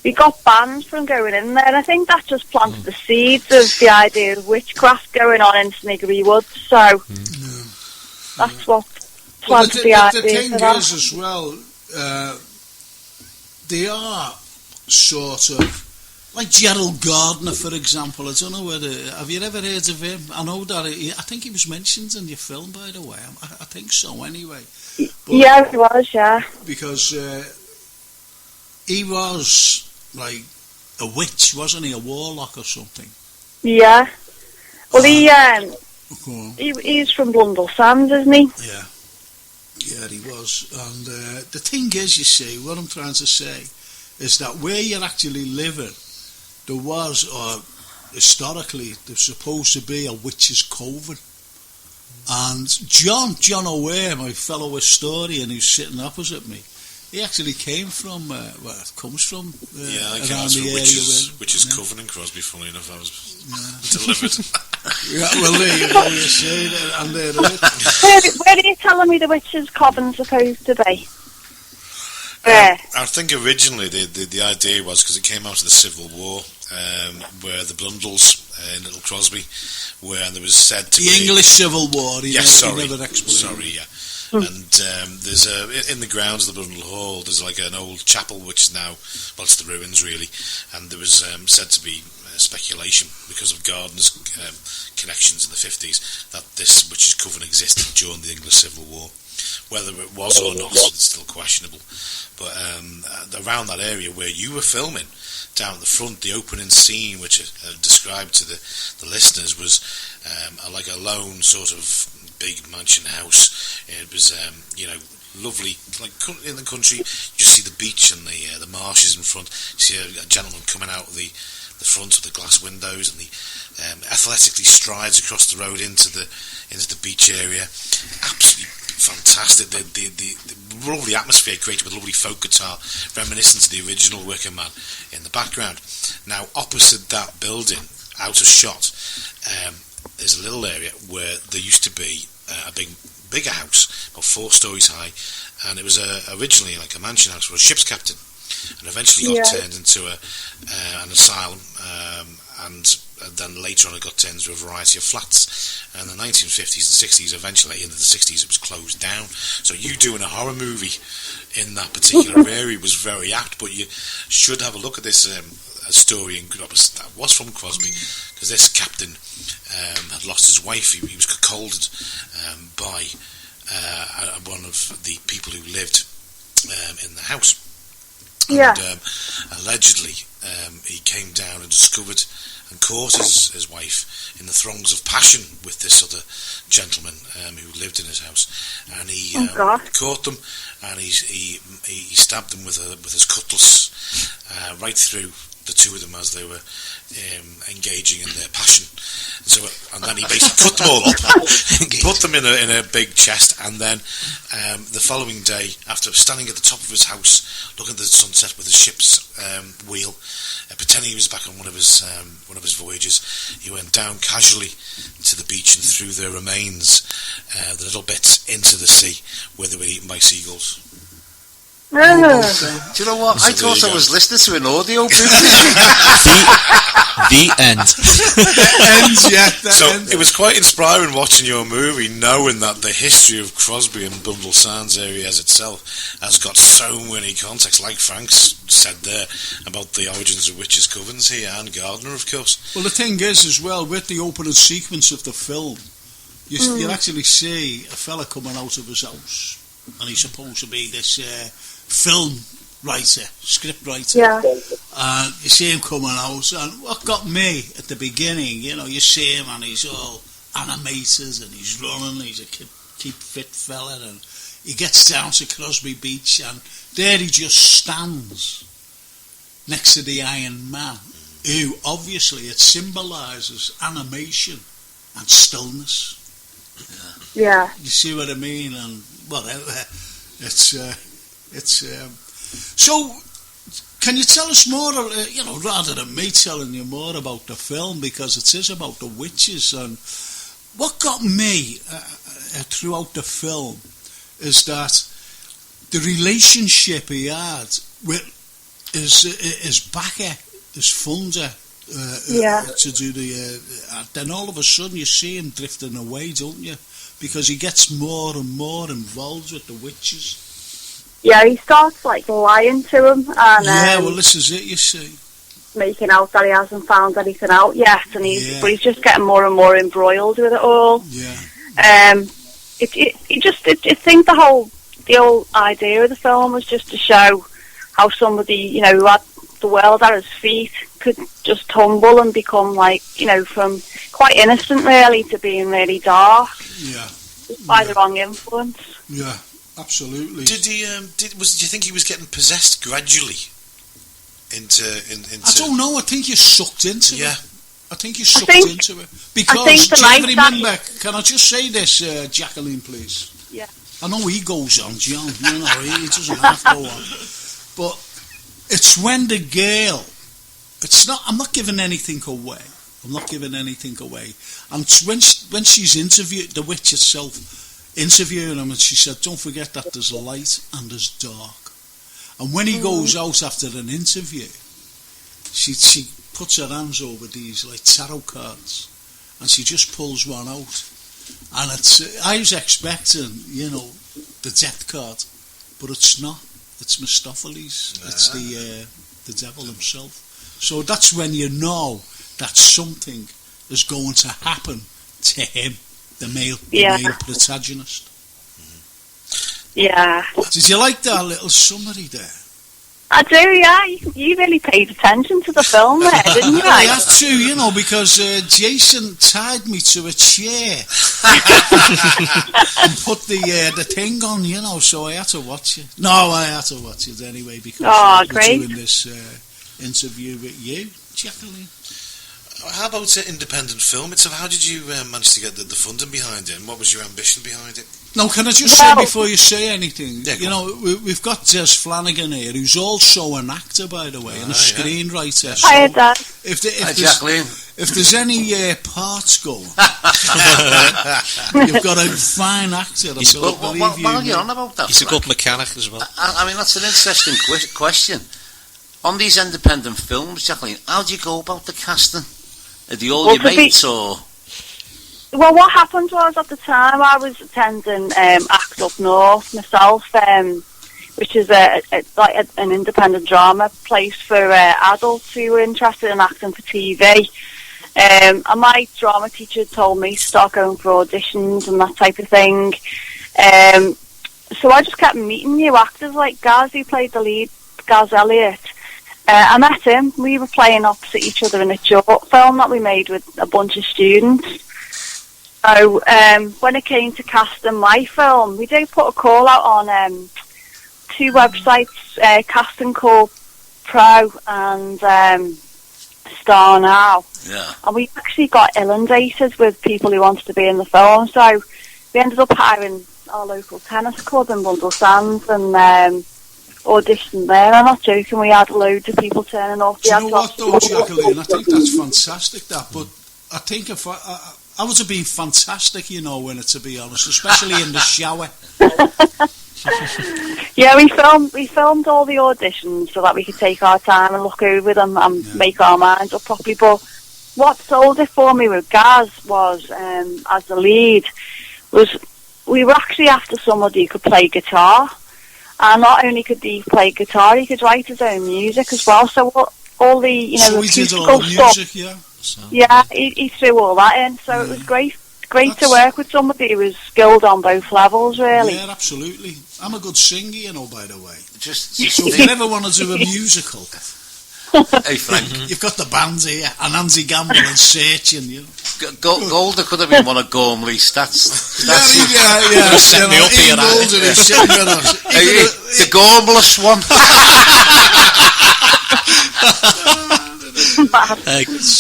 S9: we got banned from going in there. And I think that just planted the seeds of the idea of witchcraft going on in Sniggery Woods. So that's what planted the idea.
S2: The thing
S9: for that.
S2: is as well, they are sort of like Gerald Gardner, for example. I don't know whether have you ever heard of him? I know that I think he was mentioned in your film, by the way. I think so, anyway. But
S9: yeah, he was. Yeah,
S2: because he was like a witch, wasn't he? A warlock or something.
S9: Yeah. Well, he's from Blundell Sands, isn't he?
S2: Yeah. Yeah, he was. And the thing is, you see, what I'm trying to say is that where you're actually living, there was, or historically, there's supposed to be a witch's coven. And John O'Ware, my fellow historian who's sitting opposite me, he actually came from, comes from
S5: I came
S2: around
S5: out
S2: the area.
S5: Witch's Coven in Crosby, funnily enough. I was delivered.
S2: Well, there you go, you see, and there it is.
S9: Where are you telling me the witch's coven's supposed to be?
S5: I think originally the idea was because it came out of the Civil War, where the Blundells in Little Crosby, where there was said to be
S2: the English Civil War.
S5: Sorry.
S2: Yeah.
S5: And there's in the grounds of the Blundell Hall, there's like an old chapel which is now, well, it's the ruins really, and there was said to be speculation because of Gardner's connections in the 50s that this witch's coven existed during the English Civil War. Whether it was or not, it's still questionable. But around that area where you were filming, down at the front, the opening scene, which I described to the listeners, was like a lone sort of big mansion house. It was, lovely, like in the country. You see the beach and the marshes in front. You see a gentleman coming out of the front of the glass windows, and he athletically strides across the road into the beach area. Absolutely fantastic. The lovely atmosphere created with lovely folk guitar, reminiscent of the original Wicca Man in the background. Now, opposite that building, out of shot, there's a little area where there used to be a bigger house, about 4 stories high, and it was originally like a mansion house for a ship's captain, and eventually got turned into an asylum, and then later on it got turned into a variety of flats. And in the 1950s and 60s, eventually into the 60s, it was closed down. So you doing a horror movie in that particular area was very apt, but you should have a look at this story that was from Crosby, because this captain had lost his wife. He was cuckolded by one of the people who lived in the house.
S9: Yeah.
S5: And allegedly he came down and discovered and caught his wife in the throngs of passion with this other gentleman who lived in his house, and he caught them, and he stabbed them with his cutlass right through the two of them as they were engaging in their passion. And then he basically cut them all up, put them in a big chest, and then the following day, after standing at the top of his house, looking at the sunset with his ship's wheel, pretending he was back on one of his voyages, he went down casually to the beach and threw their remains, the little bits, into the sea, where they were eaten by seagulls.
S3: Do you know what? I thought I was listening to an audio book.
S4: The end.
S5: It was quite inspiring watching your movie, knowing that the history of Crosby and Blundell Sands area as itself has got so many contexts, like Frank's said there, about the origins of witches' covens here, and Gardner, of course.
S2: Well, the thing is, as well, with the opening sequence of the film, you actually see a fella coming out of his house, and he's supposed to be this film writer, script writer.
S9: Yeah.
S2: You see him coming out, and what got me at the beginning, you see him and he's all animated and he's running, he's a keep fit fella, and he gets down to Crosby Beach, and there he just stands next to the Iron Man, who obviously it symbolises animation and stillness.
S9: Yeah.
S2: You see what I mean? And whatever. It's It's so. Can you tell us more, rather than me telling you more about the film, because it is about the witches, and what got me throughout the film is that the relationship he had with his backer, his funder, to do then all of a sudden you see him drifting away, don't you? Because he gets more and more involved with the witches.
S9: Yeah, he starts lying to him, and
S2: well, this is it. You see,
S9: making out that he hasn't found anything out yet, and but he's just getting more and more embroiled with it all.
S2: Yeah.
S9: I think the whole idea of the film was just to show how somebody, who had the world at his feet could just tumble and become from quite innocent really to being really dark.
S2: Yeah.
S9: Just by the wrong influence.
S2: Yeah. Absolutely.
S5: Do you think he was getting possessed gradually into?
S2: I don't know. I think you're sucked into it. I think you're sucked into it because do you ever remember? Can I just say this, Jacqueline, please?
S9: Yeah.
S2: I know he goes on, John. He doesn't have to go on, but it's when the girl. It's not. I'm not giving anything away. And when she's interviewed, the witch herself. Interviewing him, and she said, don't forget that there's light and there's dark. And when he goes out after an interview, she puts her hands over these tarot cards, and she just pulls one out, and I was expecting the death card, but it's not. It's Mephistopheles. It's the devil himself. So that's when you know that something is going to happen to him. The male protagonist.
S9: Yeah.
S2: Did you like that little summary there?
S9: I do, yeah. You really paid attention to the film there, didn't you?
S2: I have to, because Jason tied me to a chair and put the thing on, so I had to watch it. No, I had to watch it anyway because we're doing this interview with you, Jacqueline.
S5: How about independent film itself? How did you manage to get the funding behind it, and what was your ambition behind it?
S2: No, can I just say before you say anything, we've got Des Flanagan here, who's also an actor, by the way, and a screenwriter. So
S9: I heard that.
S2: If there's any parts going, you've got a fine actor.
S3: While you're on about that,
S4: he's a good mechanic as well.
S3: I mean, that's an interesting question. On these independent films, Jacqueline, how do you go about the casting? Are they all your mates, or...?
S9: Well, what happened was, at the time, I was attending Act Up North myself, which is an independent drama place for adults who were interested in acting for TV. And my drama teacher told me to start going for auditions and that type of thing. So I just kept meeting new actors, like Gaz, who played the lead, Gaz Elliott. I met him. We were playing opposite each other in a short film that we made with a bunch of students. So when it came to casting my film, we did put a call out on two websites, Casting Call Pro and Star Now.
S3: Yeah. And
S9: we actually got inundated with people who wanted to be in the film. So we ended up hiring our local tennis club in Bundle Sands and auditioned there. I'm not joking, we had loads of people turning off.
S2: Do you know what though, Jacqueline? I think that's fantastic, but I think if I would have been fantastic, when to be honest, especially in the shower.
S9: Yeah, we filmed all the auditions so that we could take our time and look over them and make our minds up properly. But what sold it for me with Gaz was, as the lead, was we were actually after somebody who could play guitar. And not only could he play guitar, he could write his own music as well. So all the,
S2: so
S9: acoustical stuff. Yeah, he threw all that in. So it was great to work with somebody who was skilled on both levels, really.
S2: Yeah, absolutely. I'm a good singer, by the way. So if you ever want to do a musical,
S3: hey Frank,
S2: you've got the band here, and Andy Gamble and Searching,
S3: Golder could have been one of Gormley's stats.
S2: Yeah.
S4: Set me up here.
S3: The Gormless one.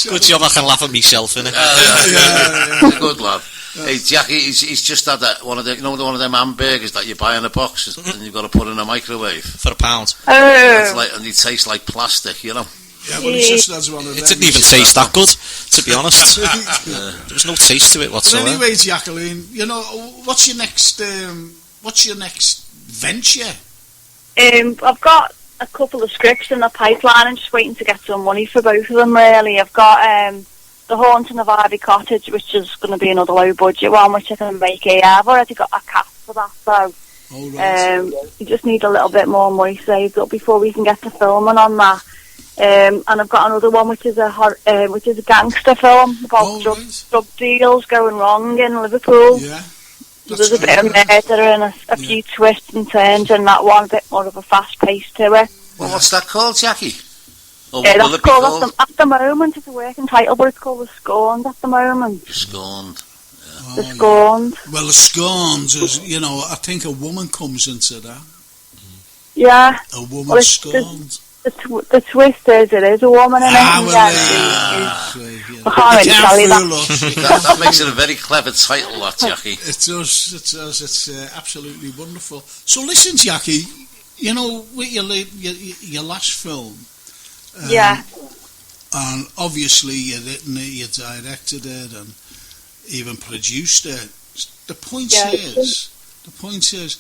S4: Good job I can laugh at myself, innit?
S3: Yeah. Good lad. Hey, Jackie, he's just had one of them hamburgers that you buy in a box and you've got to put in a microwave
S4: for £1.
S3: And it tastes like plastic, you know.
S2: Yeah, well, it just has one of them.
S4: It didn't even taste that good, to be honest. There was no taste to it whatsoever.
S2: But anyway, Jacqueline, what's your next venture?
S9: I've got a couple of scripts in the pipeline. I'm just waiting to get some money for both of them, really. I've got The Haunting of Ivy Cottage, which is going to be another low-budget one, which I can make here. I've already got a cast for that, so you just need a little bit more money saved up before we can get to filming on that. And I've got another one, which is a gangster film about drug deals going wrong in Liverpool.
S2: Yeah.
S9: There's a bit of murder and a few twists and turns in that one, a bit more of a fast pace to it.
S3: Well, what's that called, Jackie?
S9: That's called at the moment, it's a working title, but it's called The Scorned at the moment.
S3: Scorned.
S9: Yeah. The Scorned.
S2: Well, The Scorned is, I think a woman comes into that.
S9: Yeah.
S2: A woman scorned.
S9: The twist is it is a woman in it. I can't really tell you that.
S3: That makes it a very clever title, that, Jackie.
S2: It does. It's absolutely wonderful. So listen, Jackie, with your last film, and obviously you written it, you directed it, and even produced it. The point is,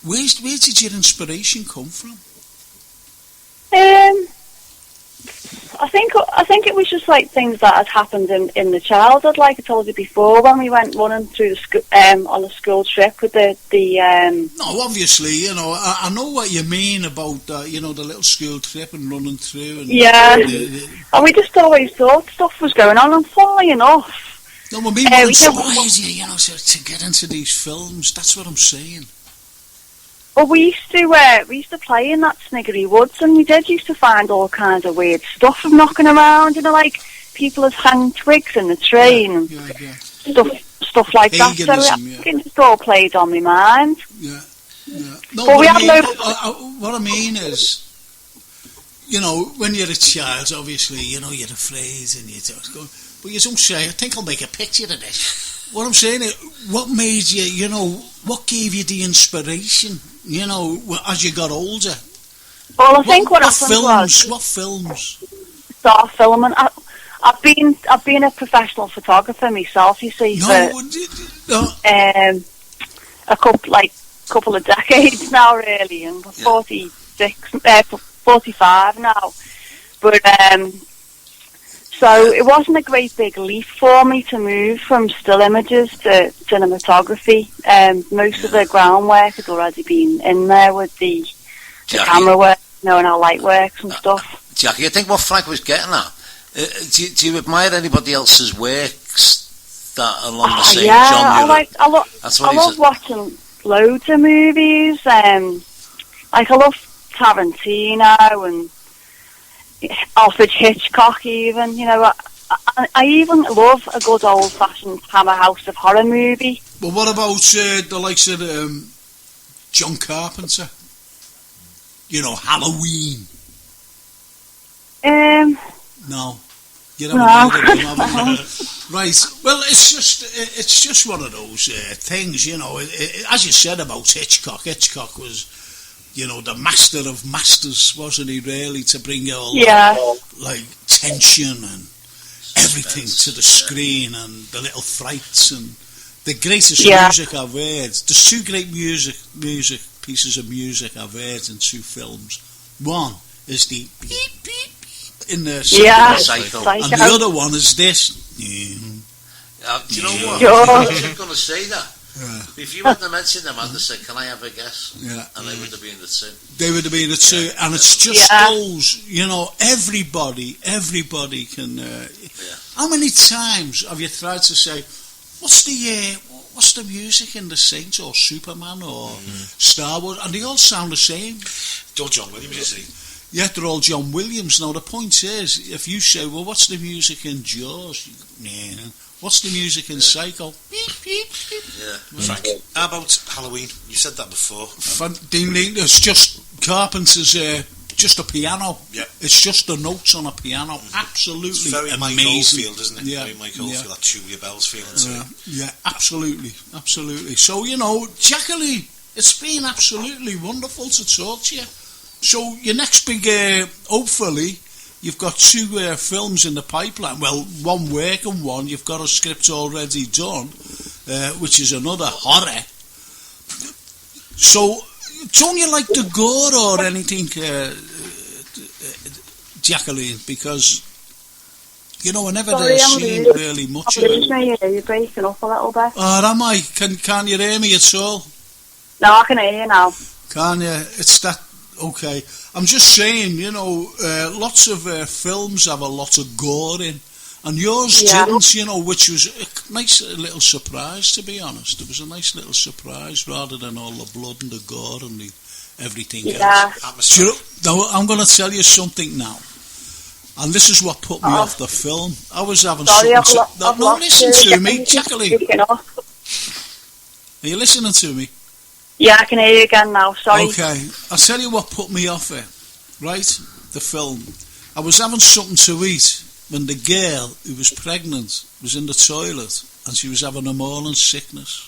S2: where did your inspiration come from?
S9: I think it was just like things that had happened in the childhood, like I told you before, when we went running through the on a school trip with the.
S2: No, obviously, I know what you mean about the little school trip and running through. And
S9: and we just always thought stuff was going on, and funnily enough.
S2: No, I mean, what inspires you, to get into these films? That's what I'm saying.
S9: Well, we used to play in that Sniggery Woods, and we used to find all kinds of weird stuff knocking around, like people had hung twigs in the train, and stuff like that. So it just all played on my mind.
S2: Yeah. No,
S9: but we had
S2: what I mean is, when you're a child, obviously, you're afraid and you're just going, but you don't say, I think I'll make a picture of this. What I'm saying is, what made you, what gave you the inspiration, as you got older?
S9: Well, I think what happened was...
S2: What films?
S9: Start filming. I've been a professional photographer myself, you see, for a couple of decades now, really, and 45 now. But, so it wasn't a great big leap for me to move from still images to cinematography. Most of the groundwork had already been in there with the camera work, and our light works and stuff.
S3: Jackie, I think what Frank was getting at, do you admire anybody else's works that along the same genre?
S9: I love watching loads of movies. I love Tarantino and Alfred Hitchcock, even. I even love a good old-fashioned Hammer House of Horror movie.
S2: Well, what about the likes of John Carpenter? Halloween. No, you haven't heard of him, have you? Right. Well, it's just one of those things, as you said about Hitchcock. Hitchcock was, the master of masters, wasn't he? Really, to bring all tension and everything to the screen, and the little frights and the greatest music I've heard. There's two great pieces of music I've heard in two films. One is the beep beep in the
S3: Psycho,
S2: and the other one is this.
S3: Do you know what? I was going to say that. Yeah. If you hadn't mentioned them, I'd have said, "Can I have a guess?"
S2: Yeah,
S3: and they would have been the two.
S2: They would have been the two, and it's just those. Everybody can. How many times have you tried to say, "What's the music in The Saints or Superman or Star Wars?" And they all sound the same.
S5: All John Williams, you see.
S2: Yeah, they're all John Williams. Now the point is, if you say, "Well, what's the music in Jaws?" What's the music in Psycho? Beep, beep, beep.
S5: Yeah. Frank, how about Halloween? You said that before.
S2: It's just Carpenter's just a piano.
S5: Yeah.
S2: It's just the notes on a piano. Absolutely
S5: It's very
S2: amazing.
S5: Mike Oldfield, isn't it?
S2: Yeah.
S5: Very Mike Oldfield, that Tubular Bells feeling to it.
S2: Yeah, absolutely. So, you know, Jacqueline, it's been absolutely wonderful to talk to you. So, your next big, hopefully, you've got 2 films in the pipeline. Well, one working one. You've got a script already done, which is another Hare. So, don't you like the gore or anything, Jacqueline? Because, you know, I never seen really much of it.
S9: You're breaking up a little bit.
S2: Oh, am I? Can you hear me at all?
S9: No, I can hear you now.
S2: Can you? It's that... Okay. I'm just saying, you know, lots of films have a lot of gore in. And yours didn't, you know, which was a nice little surprise, to be honest. It was a nice little surprise, rather than all the blood and the gore and the everything else. You know, I'm going to tell you something now. And this is what put me off the film. I was having listen to me, Jacqueline. Are you listening to me?
S9: Yeah, I can hear you again now, sorry.
S2: Okay, I'll tell you what put me off it, right? The film. I was having something to eat when the girl who was pregnant was in the toilet and she was having a morning sickness.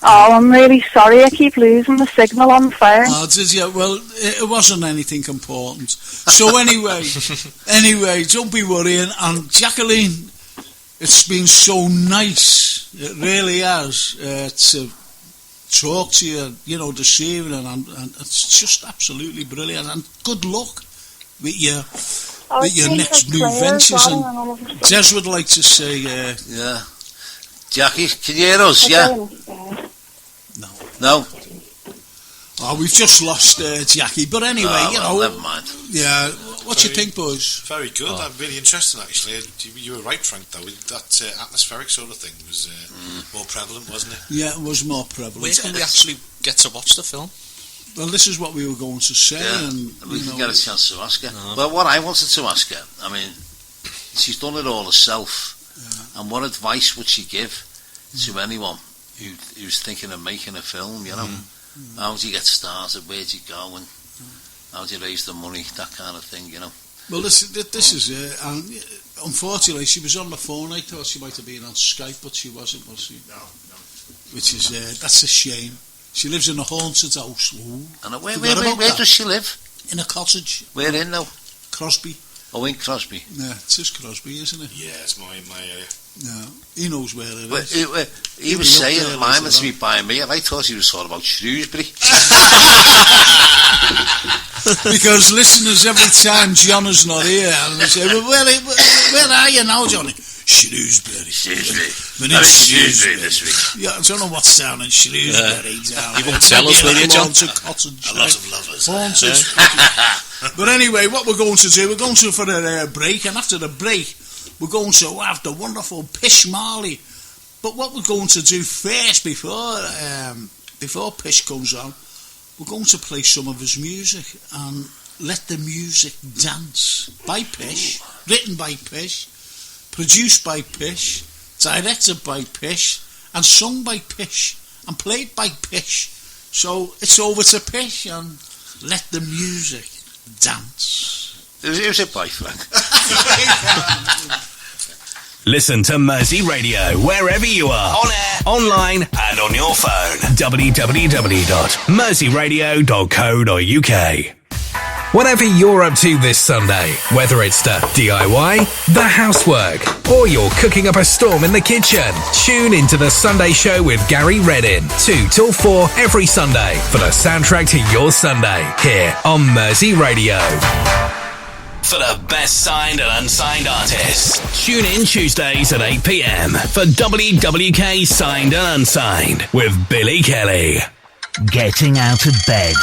S9: Oh, I'm really sorry. I keep losing the signal on the phone.
S2: Oh, did you? Well, it wasn't anything important. So anyway, don't be worrying. And Jacqueline, it's been so nice. It really has to talk to you, you know, this evening, and it's just absolutely brilliant. And good luck with your next new ventures. And Des would like to say,
S3: yeah, Jackie, can you hear us? Yeah. No.
S2: Oh, we've just lost Jackie. But anyway, you know.
S3: Never mind.
S2: Yeah. What do you think, boys?
S5: Very good. Really interesting, actually. You were right, Frank, though. That atmospheric sort of thing was more prevalent, wasn't it?
S2: Yeah, it was more prevalent.
S4: Where can we actually get to watch the film?
S2: Well, this is what we were going to say.
S3: Yeah,
S2: and
S3: we can get a chance to ask her. No. Well, what I wanted to ask her, I mean, she's done it all herself. Yeah. And what advice would she give to anyone who's thinking of making a film, you know? How do you get started? Where do you go? And how do you raise the money? That kind of thing, you know?
S2: Well, this is it. And unfortunately, she was on the phone. I thought she might have been on Skype, but she wasn't, was she?
S5: No.
S2: Which is, that's a shame. She lives in a haunted house. Ooh.
S3: And where does she live?
S2: In a cottage.
S3: Where in, though?
S2: Crosby.
S3: Oh, in Crosby.
S2: Yeah, it is Crosby, isn't it?
S5: Yeah, it's my area.
S2: No, he knows where it is.
S3: He was saying that mine was to be by me, and I thought he was talking about Shrewsbury.
S2: Because listeners, every time John is not here, and they say, well, where are you now, Johnny? Shrewsbury.
S3: Shrewsbury this week.
S2: Yeah, I don't know what's down in Shrewsbury.
S4: You won't tell us, will you, John?
S2: Cottage,
S5: a lot of lovers.
S2: Haunted. But anyway, what we're going to do, we're going to for a break, and after the break, we're going to have the wonderful Pish Marley. But what we're going to do first, before Pish comes on, we're going to play some of his music and let the music dance. By Pish, written by Pish, produced by Pish, directed by Pish, and sung by Pish, and played by Pish. So it's over to Pish and let the music dance.
S3: Who's it by, Frank?
S1: Listen to Mersey Radio wherever you are, on air, online, and on your phone. www.merseyradio.co.uk. Whatever you're up to this Sunday, whether it's the DIY, the housework, or you're cooking up a storm in the kitchen, tune into the Sunday Show with Gary Reddin, 2 till 4 every Sunday for the soundtrack to your Sunday, here on Mersey Radio. For the best signed and unsigned artists, tune in Tuesdays at 8 p.m. for WWK Signed and Unsigned with Billy Kelly.
S10: Getting out of bed,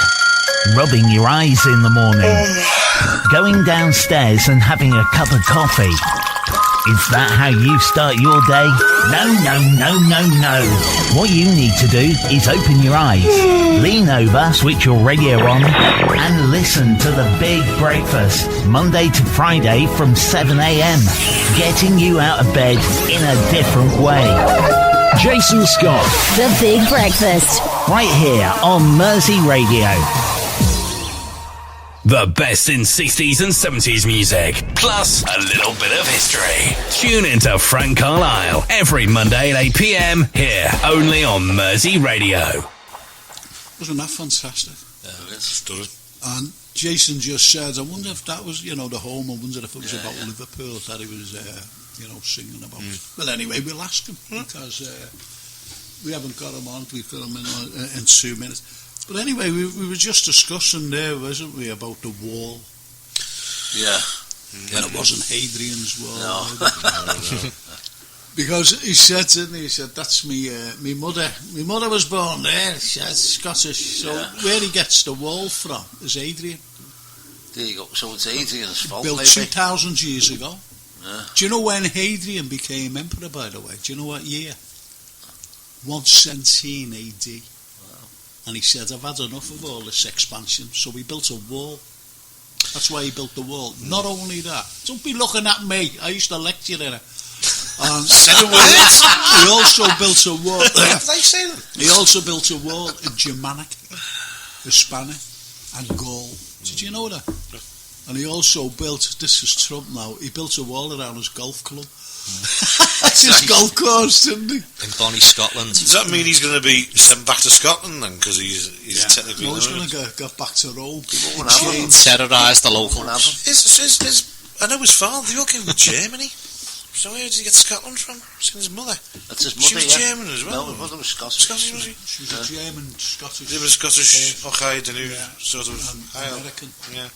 S10: rubbing your eyes in the morning, going downstairs and having a cup of coffee. Is that how you start your day? No. What you need to do is open your eyes, lean over, switch your radio on, and listen to The Big Breakfast, Monday to Friday from 7 a.m. Getting you out of bed in a different way. Jason Scott.
S11: The Big Breakfast.
S10: Right here on Mersey Radio.
S1: The best in 60s and 70s music, plus a little bit of history. Tune into Frank Carlyle every Monday at 8 p.m. here, only on Mersey Radio.
S2: Wasn't that fantastic?
S5: Yeah, it's stunning.
S2: And Jason just said, I wonder if that was, the home. I wonder if it was about Liverpool that he was, singing about. Well, anyway, we'll ask him because we haven't got him on. We film in 2 minutes. But anyway, we were just discussing there, wasn't we, about the wall?
S3: Yeah.
S2: And it wasn't Hadrian's wall.
S3: No.
S2: Because he said, didn't he? He said, that's me mother. My mother was born there. She's Scottish. So where he gets the wall from is Hadrian.
S3: There you go. So it's Hadrian's fault,
S2: built
S3: maybe?
S2: 2,000 years ago.
S3: Yeah.
S2: Do you know when Hadrian became emperor, by the way? Do you know what year? 117 AD.
S3: Wow.
S2: And he said, I've had enough of all this expansion. So he built a wall. That's why he built the wall. Not only that. Don't be looking at me. I used to lecture in it.
S5: Say the words.
S2: He also built a wall.
S5: What did they say then?
S2: He also built a wall in Germanic, Hispanic, and Gaul. Did you know that? And he also built, this is Trump now, he built a wall around his golf club. That's his golf course, didn't he?
S4: In Bonnie, Scotland.
S5: Does that mean he's going to be sent back to Scotland then? Because he's technically...
S2: No, he's going to go back to Rome.
S4: Terrorise the locals.
S5: I know his father, they all came from Germany. So where did he get Scotland from? It's his mother.
S3: That's his mother,
S5: She was German as well.
S3: No, his mother was Scottish.
S5: Scottish, was she?
S2: She was a German, Scottish.
S5: He was Scottish, okay, the new sort of...
S2: American.
S5: Yeah.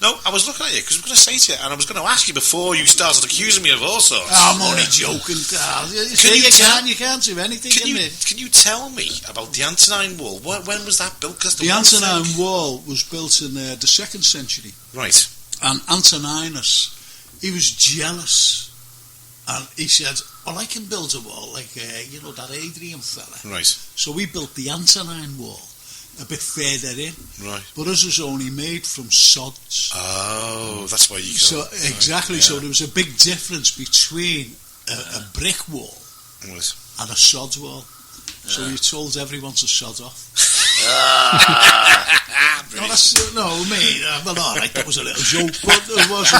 S5: No, I was looking at you because I was going to say to you, and I was going to ask you before you started accusing me of all sorts.
S2: I'm only joking, Carl. You can't do anything.
S5: Can you tell me about the Antonine Wall? When was that built?
S2: The Antonine Wall was built in the 2nd century.
S5: Right.
S2: And Antoninus, he was jealous, and he said, well, I can build a wall like, that Hadrian fella.
S5: Right.
S2: So we built the Antonine Wall a bit further in.
S5: Right.
S2: But us was only made from sods.
S5: Oh, that's why you
S2: So, exactly, so there was a big difference between a brick wall and a sod wall. So you told everyone to sod off. Well, all right, that was a little joke, but it was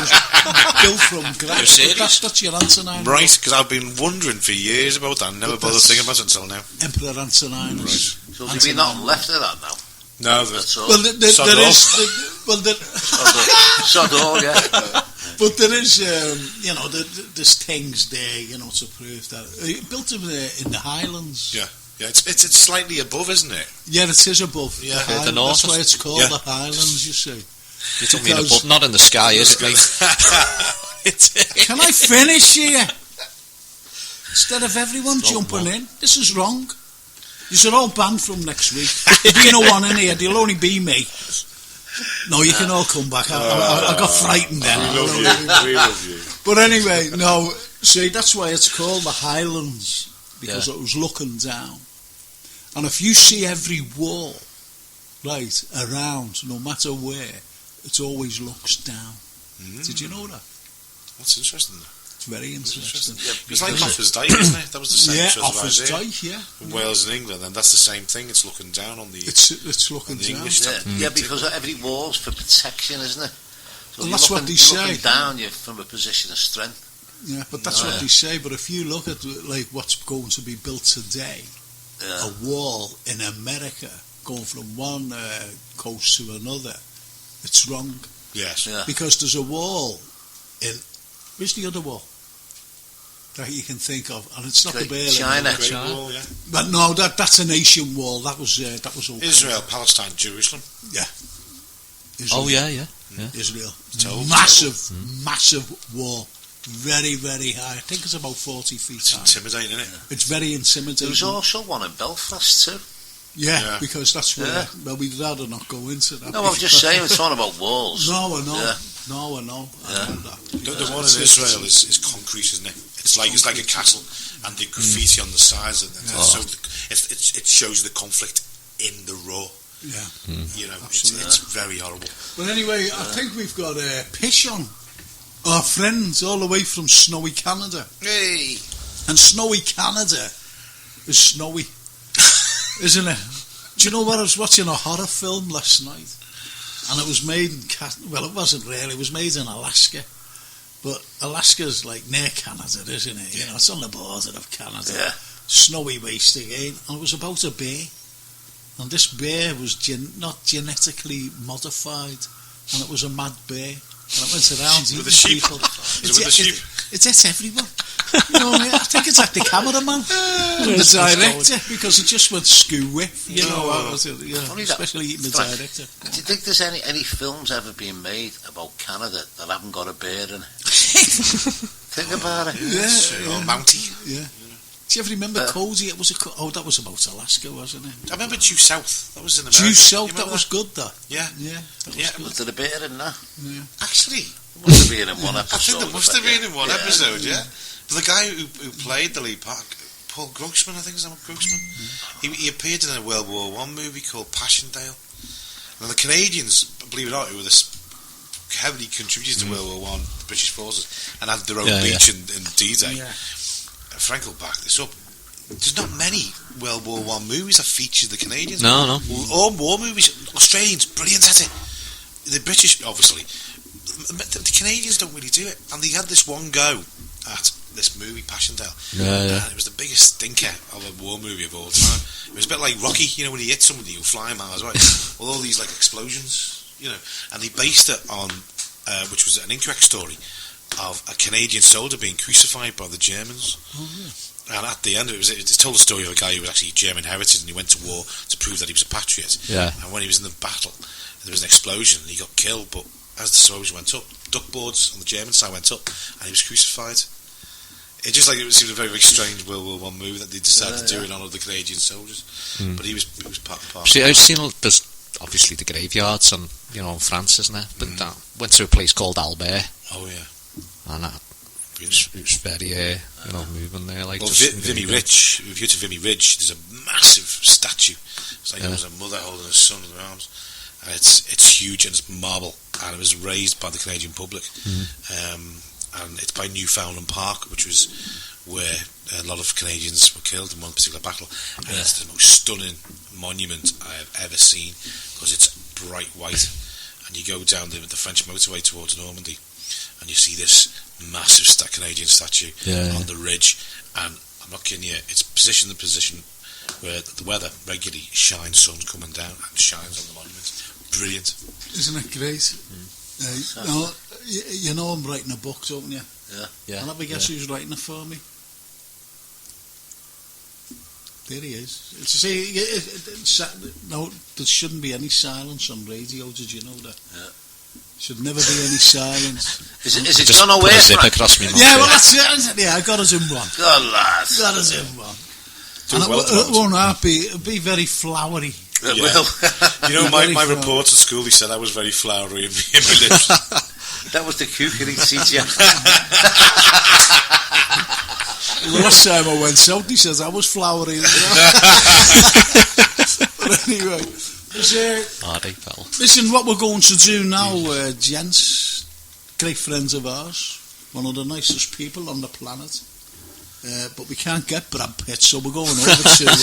S2: built from grass. That's your Antonine.
S5: Right, because I've been wondering for years about that. Never bothered thinking about it until now.
S2: Emperor Antoninus.
S5: Right.
S3: So there's nothing left of that now?
S5: No,
S3: that's all.
S2: Well, there is.
S3: Sod all, yeah.
S2: But there is, there's things there, to prove that. He built them in the Highlands.
S5: Yeah. Yeah, it's slightly above, isn't it?
S2: Yeah, it is above.
S5: Yeah,
S2: the north. That's why it's called the Highlands. You see.
S4: You don't mean above, not in the sky, is it, mate?
S2: Can I finish here? Instead of everyone jumping in, this is wrong. You're all banned from next week. There'll be no one in here. There'll only be me. No, you can all come back. I got frightened then.
S5: We love you.
S2: But anyway, no. See, that's why it's called the Highlands, because it was looking down. And if you see every wall, right, around, no matter where, it always looks down. Did you know that?
S5: That's interesting.
S2: It's very interesting.
S5: It's like Offa's Dyke, isn't it? That was the same sort of
S2: Offa's
S5: idea.
S2: Dyke, yeah.
S5: In Wales and England, and that's the same thing. It's looking down on the...
S2: It's looking
S5: the
S2: down.
S5: English
S3: Yeah, because every wall's for protection, isn't it? So
S2: well, that's what they say.
S3: Looking down, you're from a position of strength.
S2: Yeah, but that's what they say. But if you look at like what's going to be built today, a wall in America going from one coast to another, it's wrong.
S5: Yes.
S3: Yeah.
S2: Because there's a wall in... Where's the other wall that you can think of? And it's not the Berlin
S3: China.
S5: Wall, yeah.
S2: But no, that's a nation wall. That was okay.
S5: Israel, Palestine, Jerusalem.
S2: Yeah. Israel.
S4: Oh, yeah.
S2: Israel.
S5: Total.
S2: Massive wall. Very, very high. I think it's about 40 feet
S5: It's
S2: high.
S5: intimidating, isn't it?
S2: It's very intimidating.
S3: There was also one in Belfast too.
S2: Yeah, because that's where... Well, we'd rather not go into that.
S3: No, I was just saying, it's one about walls.
S2: No, I know.
S3: Yeah.
S2: No, I know. I know that.
S5: The one in Israel is concrete, isn't it? It's like a castle, and the graffiti on the sides of it. So it shows the conflict in the raw.
S2: Yeah.
S5: You know, it's very horrible.
S2: But anyway, I think we've got Pish on. Our friends all the way from snowy Canada.
S5: Hey!
S2: And snowy Canada is snowy, isn't it? Do you know what? I was watching a horror film last night, and it was made in well, it wasn't really. It was made in Alaska, but Alaska's like near Canada, isn't it? You know, it's on the border of Canada.
S3: Yeah.
S2: Snowy waste again, and it was about a bear, and this bear was not genetically modified, and it was a mad bear, and it went around
S5: with
S2: eating
S5: the sheep.
S2: people.
S5: With the sheep.
S2: It's everyone. You know, I think it's like the cameraman and the director, because it just went skew with, you know, especially eating the director.
S3: Do you think there's any films ever been made about Canada that haven't got a bear in it? Think about it.
S5: Yeah. Mountie.
S2: Yeah. Do you ever remember Cody? It was that was about Alaska, wasn't it?
S5: I remember Due South. That was in America.
S2: Due South, that was good, though.
S5: Yeah.
S3: Was there a bear in that?
S2: Yeah.
S5: Actually,
S3: there must have been in one episode.
S5: I think there must have been in one episode, yeah. But the guy who played the lead part, Paul Grossman, I think his name was Grossman, he appeared in a World War I movie called Passchendaele. And the Canadians, believe it or not, who were this heavily contributed to World War I British forces and had their own beach in D-Day. Yeah. Frank will back this up. There's not many World War I movies that feature the Canadians.
S4: No.
S5: All war movies, Australians, brilliant at it. The British, obviously. The Canadians don't really do it. And they had this one go at this movie, Passchendaele.
S4: Yeah.
S5: And it was the biggest stinker of a war movie of all time. It was a bit like Rocky, you know, when you hit somebody, you'll fly miles away. With all these, like, explosions, you know. And they based it on, which was an incorrect story, of a Canadian soldier being crucified by the Germans. And at the end, it told the story of a guy who was actually German heritage, and he went to war to prove that he was a patriot. Yeah. And when he was in the battle, there was an explosion, and he got killed. But as the explosion went up, duckboards on the German side went up, and he was crucified. It seemed a very, very strange World War I movie that they decided to do in honour of the Canadian soldiers. But he was part.
S4: See, I've seen there's obviously the graveyards, and you know, in France, isn't it? But went to a place called Albert.
S5: Oh yeah.
S4: And it was very, moving there. Like,
S5: Vimy Ridge. If you go to Vimy Ridge, there's a massive statue. It's like there was a mother holding a son in her arms, and it's huge, and it's marble, and it was raised by the Canadian public. And it's by Newfoundland Park, which was where a lot of Canadians were killed in one particular battle. And it's the most stunning monument I have ever seen, because it's bright white, and you go down the French motorway towards Normandy, and you see this massive Canadian statue on the ridge, and I'm not kidding you, it's positioned in a position where the weather regularly shines, sun's coming down and shines on the monument. Brilliant.
S2: Isn't it great? You know I'm writing a book, don't you?
S3: Yeah.
S2: I'll have a guess who's writing it for me. There he is. No, there shouldn't be any silence on radio, did you know that?
S3: Yeah.
S2: Should never be any silence.
S3: Is it gone away?
S4: Zip across me.
S2: Yeah, well that's it. Yeah, I got us in one.
S3: God, lads.
S2: Got us in one. And it won't be. It'll be very flowery.
S3: It will.
S5: You know, my reports at school, he said I was very flowery in my lips.
S3: That was the kookery teacher.
S2: The last time I went south, he says I was flowery as well. But anyway. Listen, what we're going to do now, gents, great friends of ours, one of the nicest people on the planet, but we can't get Brad Pitt, so we're going over to a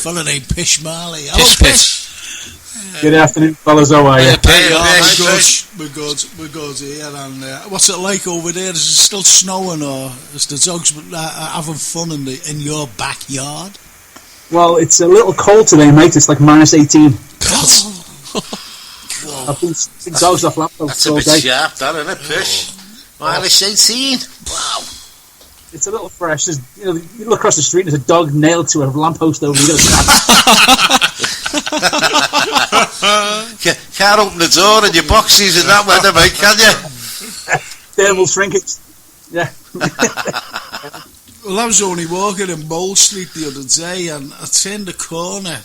S2: fella named Pish Marley. Hello, Pish.
S11: Good afternoon, fellas. How are you?
S2: We're good here. And what's it like over there? Is it still snowing, or is the dogs having fun in your backyard?
S11: Well, it's a little cold today, mate. It's like minus 18. I've been dogs off lampposts all day.
S3: That's a bit sharp, that, isn't it, Pish? Minus 18. Wow.
S11: It's a little fresh. You look across the street, there's a dog nailed to a lamppost over.
S3: Can't open the door in your boxes in that weather, mate, can you?
S11: Thermal shrinkage. Yeah.
S2: Well, I was only walking in Bowl Street the other day, and I turned the corner,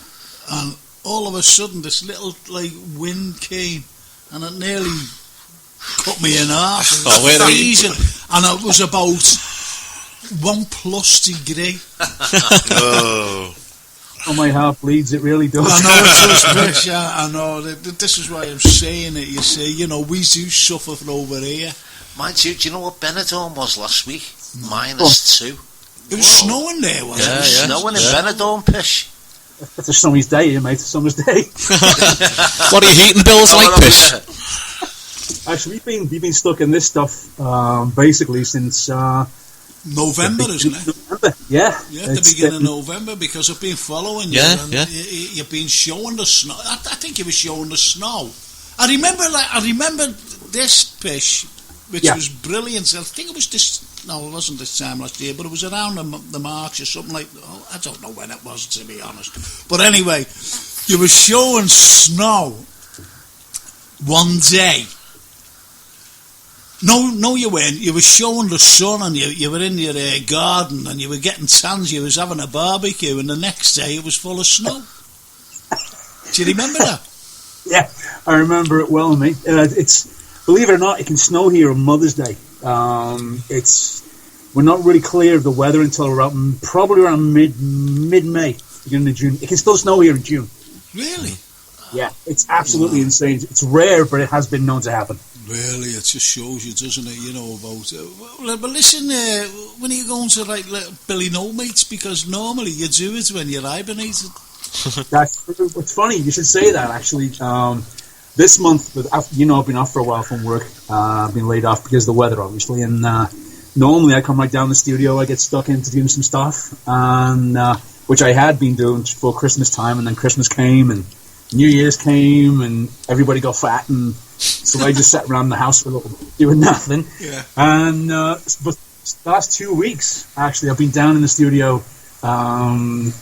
S2: and all of a sudden this little wind came, and it nearly cut me in half. It was freezing, and it was about 1+ degree.
S11: Oh, my heart bleeds. It really does.
S2: I know it does, Pish. I know. This is why I'm saying it. You see, we do suffer from over here.
S3: Mind you, do you know what Benidorm was last week? -2.
S2: It was snowing there, wasn't it?
S3: Snowing in Benidorm, Pish.
S11: That's a summer's day, mate. A summer's day.
S4: What are your heating bills like, Pish?
S11: Actually, we've been stuck in this stuff basically since
S2: November, isn't it?
S11: November, yeah.
S2: Yeah, at the beginning of November, because I've been following you.
S4: Yeah,
S2: and
S4: yeah.
S2: You've been showing the snow. I think you were showing the snow. I remember this, Pish, which was brilliant. I think it was this. No, it wasn't this time last year, but it was around the March or something like. Oh, I don't know when it was, to be honest. But anyway, you were showing snow one day. No, you weren't. You were showing the sun, and you were in your garden, and you were getting tans. You was having a barbecue, and the next day it was full of snow. Do you remember that?
S11: Yeah, I remember it well, mate. It's, believe it or not, it can snow here on Mother's Day. We're not really clear of the weather until around probably around mid-May, beginning of June. It can still snow here in June.
S2: Really?
S11: Yeah, it's absolutely insane. It's rare, but it has been known to happen.
S2: Really, it just shows you, doesn't it? You know about. But listen, when are you going to like Billy No Mates? Because normally you do it when you're hibernated.
S11: That's true. It's funny you should say that. Actually, this month, I've been off for a while from work. I've been laid off because of the weather, obviously. And normally I come right down the studio. I get stuck into doing some stuff, and which I had been doing before Christmas time, and then Christmas came and New Year's came, and everybody got fat, and so I just sat around the house for a little bit, doing nothing.
S2: Yeah.
S11: And but the last 2 weeks, actually, I've been down in the studio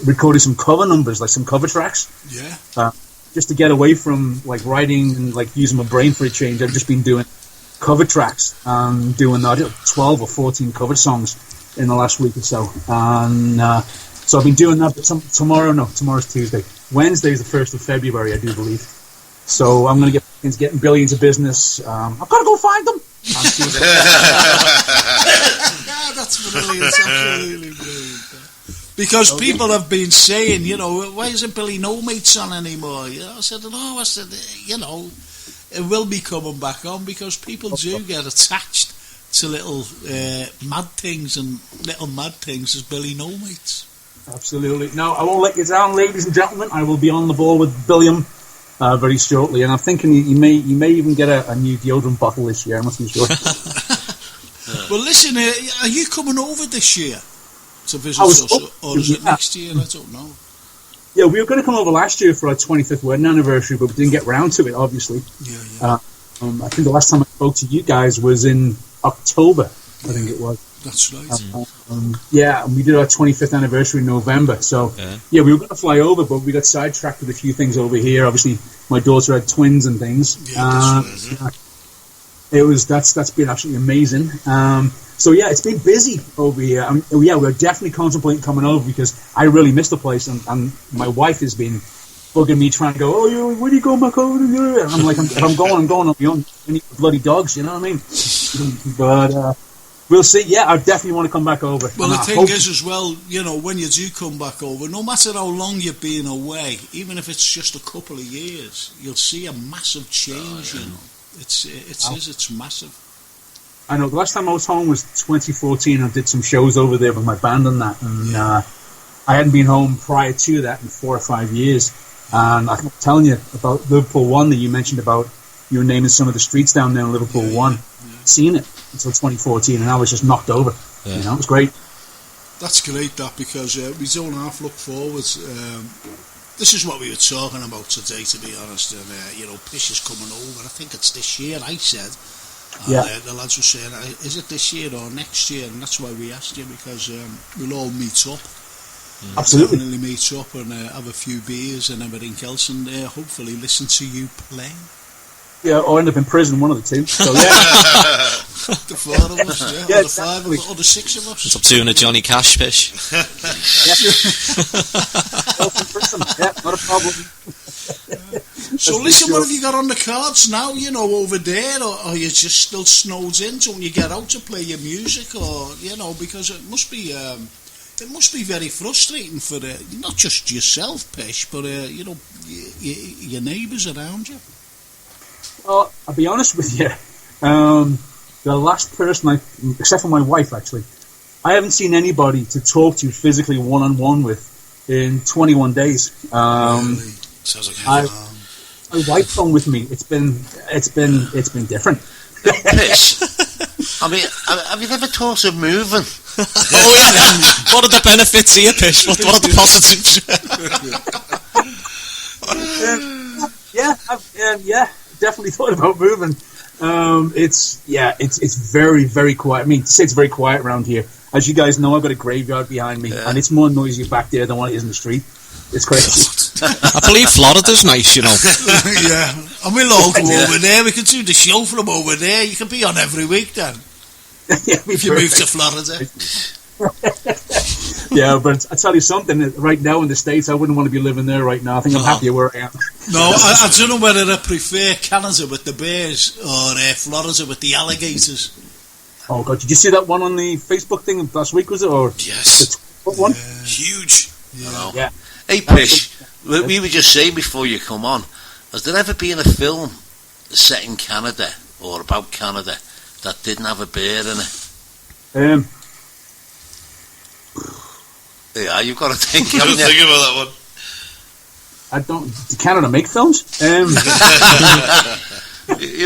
S11: recording some cover numbers, like some cover tracks.
S2: Yeah.
S11: Just to get away from like writing and like using my brain for a change. I've just been doing cover tracks, doing 12 or 14 cover songs in the last week or so. And so I've been doing that. But tomorrow's Tuesday. Wednesday is the 1st of February, I do believe. So I'm going to getting Billy into business. I've got to go find them.
S2: That's brilliant. Absolutely brilliant. Because people have been saying, why isn't Billy No Mates on anymore? I said, it will be coming back on because people do get attached to little mad things, and little mad things as Billy No Mates.
S11: Absolutely. No, I won't let you down, ladies and gentlemen. I will be on the ball with Billiam very shortly, and I'm thinking you may even get a new deodorant bottle this year. I'm not too sure.
S2: Well, listen, are you coming over this year to visit us, or is it next year? I don't know.
S11: Yeah, we were going to come over last year for our 25th wedding anniversary, but we didn't get round to it, obviously.
S2: Yeah.
S11: I think the last time I spoke to you guys was in October, I think it was.
S2: That's right.
S11: And we did our 25th anniversary in November. So, we were going to fly over, but we got sidetracked with a few things over here. Obviously, my daughter had twins and things.
S2: Yeah,
S11: that's been absolutely amazing. It's been busy over here. We're definitely contemplating coming over because I really miss the place, and my wife has been bugging me trying to go, where do you go back over there? And I'm like, if I'm going on my own. I need bloody dogs, you know what I mean? But we'll see. Yeah, I definitely want to come back over.
S2: Well, the thing is as well, when you do come back over, no matter how long you've been away, even if it's just a couple of years, you'll see a massive change. It's massive.
S11: I know. The last time I was home was 2014. I did some shows over there with my band and that, and I hadn't been home prior to that in 4 or 5 years. And I'm telling you about Liverpool 1 that you mentioned about. You were naming some of the streets down there in Liverpool 1. Seen it until 2014, and I was just knocked over. It was great.
S2: That's great, that, because we don't half look forwards. This is what we were talking about today, to be honest. And Pish is coming over. I think it's this year, I said. And the lads were saying, is it this year or next year? And that's why we asked you, because we'll all meet up.
S11: Absolutely.
S2: Definitely meet up and have a few beers and everything else, and hopefully listen to you play.
S11: Yeah, or end up in prison, one of the two. So,
S2: The 4 of us, or the 5 of us, or the 6 of us.
S4: It's up to Johnny Cash, Pish.
S11: Not a problem.
S2: So listen, what have you got on the cards now, over there, or you just still snowed in? Don't you get out to play your music, or, because it must be very frustrating for not just yourself, Pish, but, your neighbours around you.
S11: Well, I'll be honest with you. The last person except for my wife, actually, I haven't seen anybody to talk to physically one-on-one with in 21 days.
S5: Sounds like
S11: my wife's on with me. It's been different.
S3: Pish, I mean, have you ever thought of moving?
S4: What are the benefits here, Pish? What are the positives?
S11: Yeah, definitely thought about moving. It's very, very quiet. I mean, to say it's very quiet around here. As you guys know, I've got a graveyard behind me, and it's more noisy back there than what it is in the street. It's crazy.
S4: I believe Florida's nice, you know.
S2: Yeah, and we'll all go over there. We can do the show from over there. You can be on every week then. If you move to Florida.
S11: Yeah, but I tell you something, right now in the States, I wouldn't want to be living there right now. I think I'm happier where I am.
S2: No, I don't know whether I prefer Canada with the bears or Florida with the alligators.
S11: Oh, God, did you see that one on the Facebook thing last week, was it? Or
S5: yes.
S11: What one?
S5: Huge.
S11: Yeah.
S3: Hey, Pish, we were just saying before you come on, has there ever been a film set in Canada or about Canada that didn't have a bear in it? Yeah, you've got to think.
S5: Think about that one.
S11: I don't. Do Canada make films?
S3: You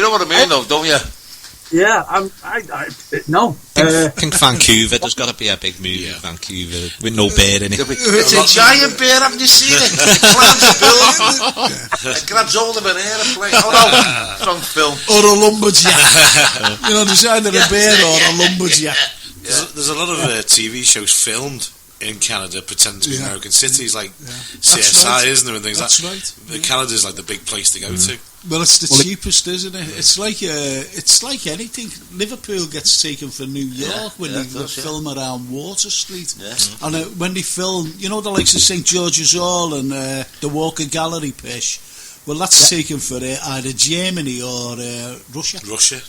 S3: know what I mean, though, don't you?
S11: Yeah, no.
S4: I think Vancouver. There's got to be a big movie in Vancouver with no bear in it.
S3: It's a giant bear. Haven't you seen it? It climbs a building. It grabs hold of an aeroplane. Oh no, wrong film.
S2: Or a lumberjack. You know, there's either a bear or a lumberjack.
S5: There's a lot of TV shows filmed in Canada pretending to be American cities, like CSI, isn't there, and things
S2: That's
S5: like
S2: right.
S5: that. Canada's like the big place to go to.
S2: Well, it's the cheapest, isn't it? It's like anything. Liverpool gets taken for New York when they film around Water Street, and when they film, you know, the likes of St George's Hall and the Walker Gallery, Pish. Well, that's taken for either Germany or Russia.
S5: Russia,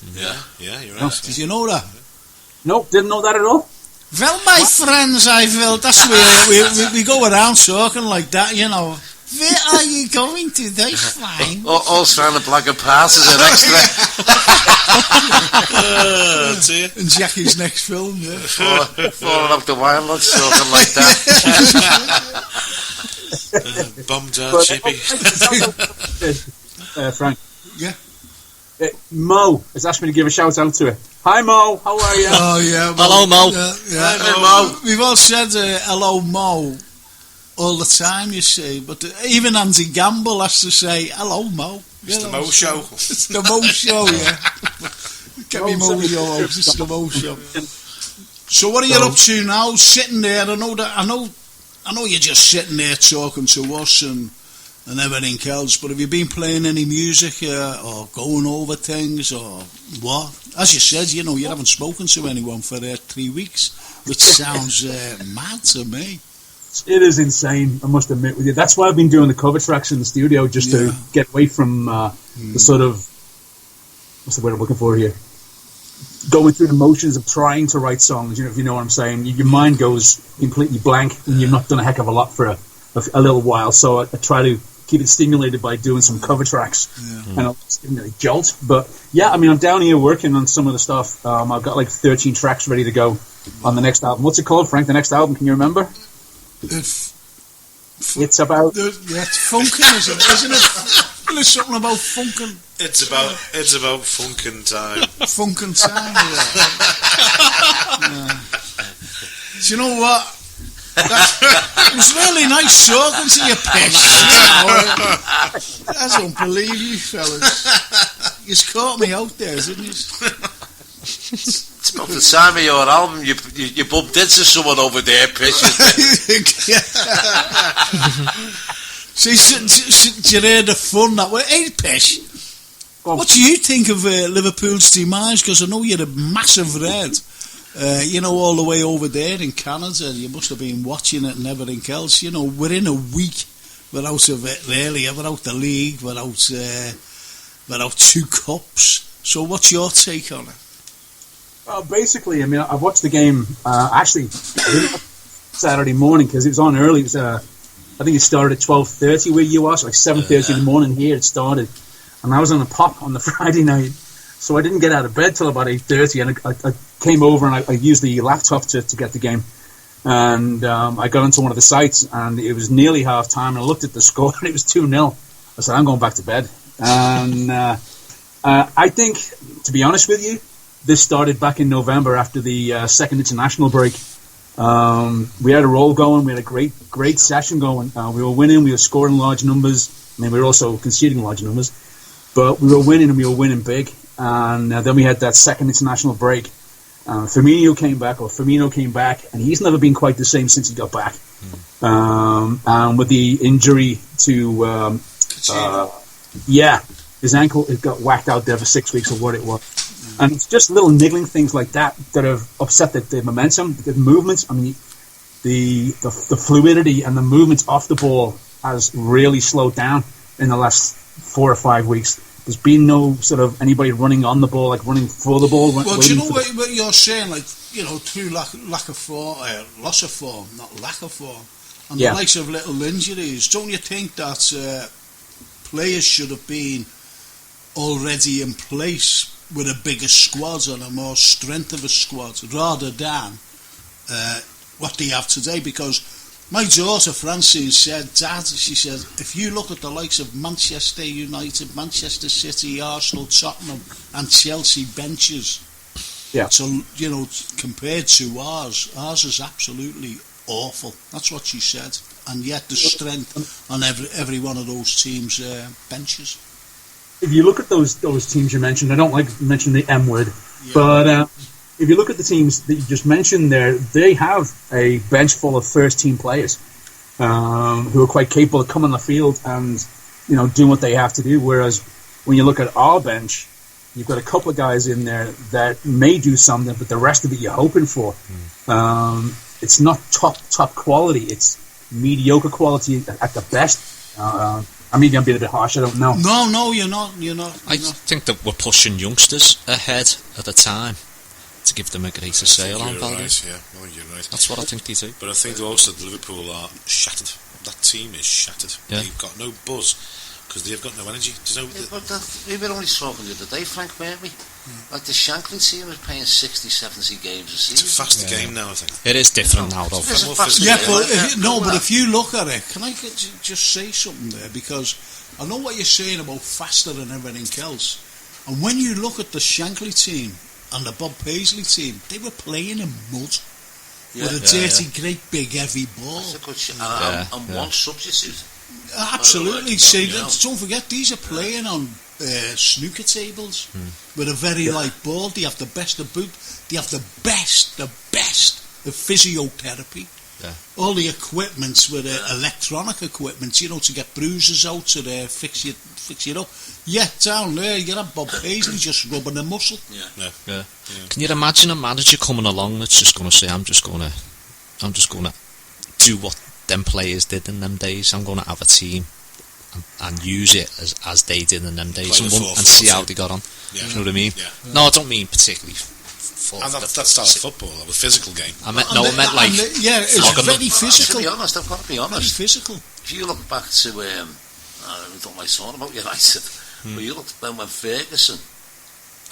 S5: yeah, you're right.
S2: Did you know that?
S11: No, didn't know that at all.
S2: Well, my friends, that's where we go around talking like that, you know. Where are you going to? They fine.
S3: All trying to blag a pass as an extra.
S2: And Jackie's next film,
S3: falling up the wine lodge, talking like that.
S5: Bummed out, chippy.
S11: Frank.
S2: Yeah.
S11: Mo has asked me to give a shout out to her. Hi Mo, how are you?
S2: Oh yeah.
S4: Hello Mo.
S3: Hi Mo.
S2: We've all said hello Mo all the time, you see, but even Andy Gamble has to say hello Mo.
S5: It's the Mo Show.
S2: It's the Mo Show, yeah. Get me Mojo, it's the Mo Show. So what are you up to now? Sitting there, I know you're just sitting there talking to us and everything else, but have you been playing any music or going over things or what? As you said, you know, you haven't spoken to anyone for 3 weeks, which sounds mad to me.
S11: It is insane, I must admit with you. That's why I've been doing the cover tracks in the studio, just to get away from the sort of, what's the word I'm looking for here? Going through the motions of trying to write songs, you know, if you know what I'm saying. Your mind goes completely blank when you've not done a heck of a lot for a little while, so I try to keep it stimulated by doing some cover tracks, and I'll just give it a jolt. But yeah, I mean, I'm down here working on some of the stuff. I've got like 13 tracks ready to go on the next album. What's it called, Frank? The next album? Can you remember? It's about
S2: it's funkin', isn't it? There's something about funkin'.
S5: It's about funkin' time.
S2: Funkin' time. Yeah. Do you know what? It was really nice talking to you, Pish. I don't believe you fellas. You've caught me out there, didn't you?
S3: It's about the time of your album you bumped into someone over there, Pish.
S2: See, did you hear the fun that way? Hey, Pish, what do you think of Liverpool's demise? Because I know you're a massive Red. You know, all the way over there in Canada, you must have been watching it and everything else. You know, we're in a week without of it, really, without the league, without 2 cups. So what's your take on it?
S11: Well, basically, I mean, I watched the game, actually, Saturday morning, because it was on early. It was, I think it started at 12:30 where you are, so like 7:30 in the morning here it started. And I was on a pop on the Friday night, so I didn't get out of bed till about 8:30, and I came over and I used the laptop to get the game. And I got onto one of the sites, and it was nearly half time, and I looked at the score, and it was 2-0. I said, I'm going back to bed. And I think, to be honest with you, this started back in November after the second international break. We had a roll going. We had a great session going. We were winning. We were scoring large numbers. I mean, we were also conceding large numbers. But we were winning, and we were winning big. And then we had that second international break. Firmino came back, and he's never been quite the same since he got back. And with the injury to, his ankle, it got whacked out there for 6 weeks or what it was. And it's just little niggling things like that have upset the momentum, the movements. I mean, the fluidity and the movements off the ball has really slowed down in the last 4 or 5 weeks. There's been no sort of anybody running on the ball, like running for the ball.
S2: Well, do you know what you're saying? Like, you know, through lack of form, loss of form, not lack of form, and the likes of little injuries. Don't you think that players should have been already in place with a bigger squad and a more strength of a squad rather than what they have today? Because my daughter Francine said, Dad, she said, if you look at the likes of Manchester United, Manchester City, Arsenal, Tottenham and Chelsea benches, so, you know, compared to ours is absolutely awful. That's what she said. And yet the strength on every one of those teams' benches.
S11: If you look at those teams you mentioned, I don't like to mention the M word, but if you look at the teams that you just mentioned there, they have a bench full of first-team players who are quite capable of coming on the field and, you know, doing what they have to do. Whereas when you look at our bench, you've got a couple of guys in there that may do something, but the rest of it you're hoping for. It's not top quality. It's mediocre quality at the best. I mean, I'm being a bit harsh. I don't know.
S2: No, you're not.
S4: I think that we're pushing youngsters ahead at the time to give them a greater sale on value.
S5: Right, yeah, I think you're right.
S4: That's what I think they do.
S5: But I think also that Liverpool are shattered. That team is shattered. Yeah. They've got no buzz because they've got no energy.
S3: We were only talking the other day, Frank, weren't we? Like the Shankly team is paying 60, 70 games a season.
S5: It's a faster game now, I think.
S4: It is different now, though.
S2: But if you look at it, can I just say something there? Because I know what you're saying about faster and everything else. And when you look at the Shankly team and the Bob Paisley team, they were playing in mud with a dirty, great, big, heavy ball.
S3: That's a good and one substitute.
S2: Absolutely. See, don't forget, these are playing on snooker tables with a very light ball. They have the best of boot. They have the best of physiotherapy.
S4: Yeah.
S2: All the equipments with electronic equipment, you know, to get bruises out, to fix you up. Yeah, down there you have Bob Paisley just rubbing a muscle.
S4: Yeah. Can you imagine a manager coming along that's just going to say, I'm just going to do what them players did in them days. I'm going to have a team and use it as they did in them days and see how they got on. Yeah. You know what I mean?
S5: Yeah.
S4: No, I don't mean particularly.
S5: And that style of football, a physical game.
S2: I meant like it's very physical.
S3: To be honest, I've got to be honest.
S2: Very physical.
S3: If you look back to I don't like talking about United, but you look when Ferguson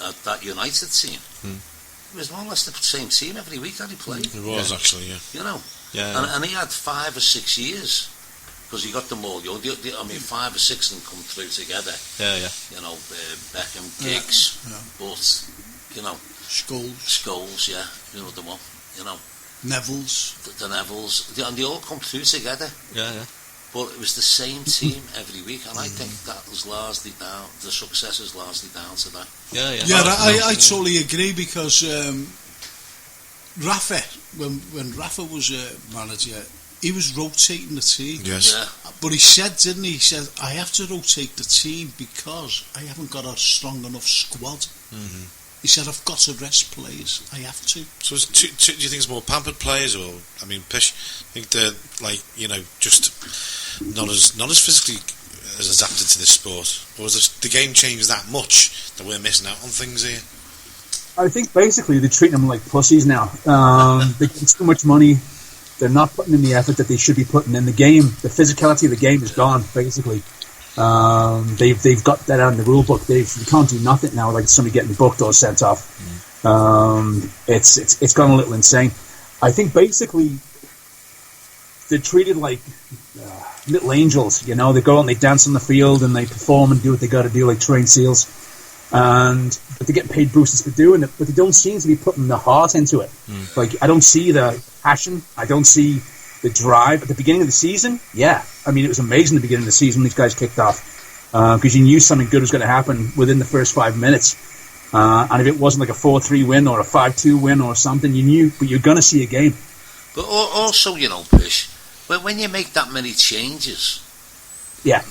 S3: had that United team, it was more or less the same team every week that he played.
S5: It was actually,
S3: you know, and he had 5 or 6 years. Because he got them all young. I mean, 5 or 6 of them come through together.
S4: Yeah.
S3: You know, Beckham, Giggs, but you know, Scholes, yeah, you know the one. You know,
S2: Neville's,
S3: the Nevilles, and they all come through together.
S4: Yeah.
S3: But it was the same team every week, and I think that was largely down. The success is largely down to that.
S2: Yeah. I totally agree because Rafa, when Rafa was manager, he was rotating the team.
S5: Yes.
S3: Yeah.
S2: But he said, didn't he? He said, I have to rotate the team because I haven't got a strong enough squad. He said, I've got to rest players. I have to.
S5: So do you think it's more pampered players, or I mean, Pish, I think they're like, you know, just not as physically as adapted to this sport, or has the game changed that much that we're missing out on things here?
S11: I think basically they're treating them like pussies now. They get so much money. They're not putting in the effort that they should be putting in the game. The physicality of the game is gone, basically. They've got that out in the rule book. You can't do nothing now like somebody getting booked or sent off. It's gone a little insane. I think basically they're treated like little angels, you know. They go out and they dance on the field and they perform and do what they got to do, like trained seals. But they're getting paid boosters for doing it, but they don't seem to be putting the heart into it. Like, I don't see the passion. I don't see the drive. At the beginning of the season, yeah. I mean, it was amazing at the beginning of the season when these guys kicked off, because you knew something good was going to happen within the first 5 minutes. And if it wasn't like a 4-3 win or a 5-2 win or something, you knew, but you're going to see a game.
S3: But also, you know, Pish, when you make that many changes...
S11: Yeah,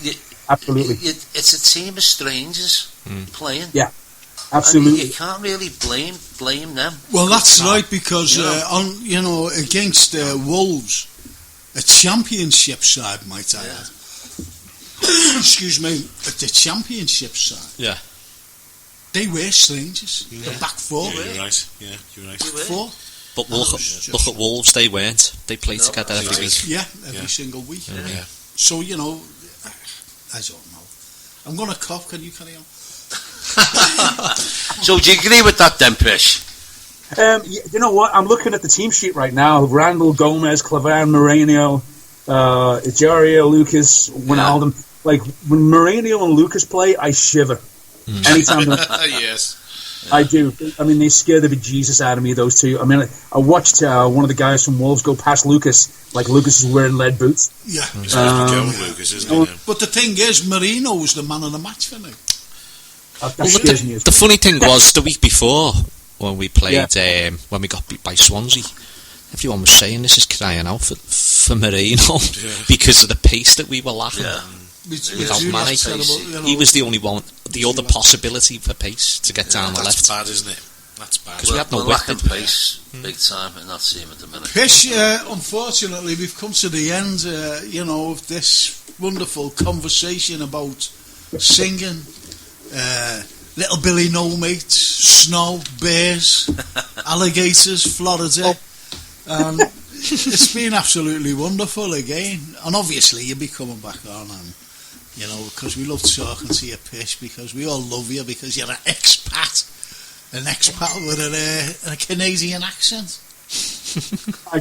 S11: absolutely.
S3: It's a team of strangers playing.
S11: Yeah, absolutely.
S3: I mean, you can't really blame them.
S2: Well, that's right, because against Wolves, a championship side, might I add. Excuse me, the championship side.
S4: Yeah.
S2: They were strangers. The back four.
S5: Yeah, you're right. Yeah, you're right.
S2: Back four.
S4: But look at Wolves, they weren't. They played together every week.
S2: Yeah, every single week.
S5: Yeah.
S2: So, you know, I don't know. I'm going to cough. Can you carry on?
S3: So do you agree with that then, Pish?
S11: You know what? I'm looking at the team sheet right now. Randall, Gomez, Clavan, Moreno, Ejario, Lucas, Wijnaldum. Like, when Moreno and Lucas play, I shiver. Anytime.
S5: Yes.
S11: I do. I mean, they scare the bejesus out of me, those two. I mean, I watched one of the guys from Wolves go past Lucas, like Lucas is wearing lead boots.
S2: Yeah.
S5: Lucas, isn't he?
S2: But the thing is, Moreno was the man of the match for me.
S11: That scares me.
S4: The funny thing was, the week before, when we played, when we got beat by Swansea, everyone was saying this is crying out for Moreno because of the pace that we were lacking.
S3: Yeah.
S4: Without Mane, he was the only one, the other possibility for pace to get down the left.
S5: That's bad, isn't it? That's bad.
S3: Because we had no lacking pace, big time, in that team at the minute.
S2: Pish, unfortunately, we've come to the end, of this wonderful conversation about singing, Little Billy No Mates, snow, bears, alligators, Florida. It's been absolutely wonderful again, and obviously you'll be coming back on, and because we love talking to you, Pish, because we all love you, because you're an expat with a Canadian accent.
S11: I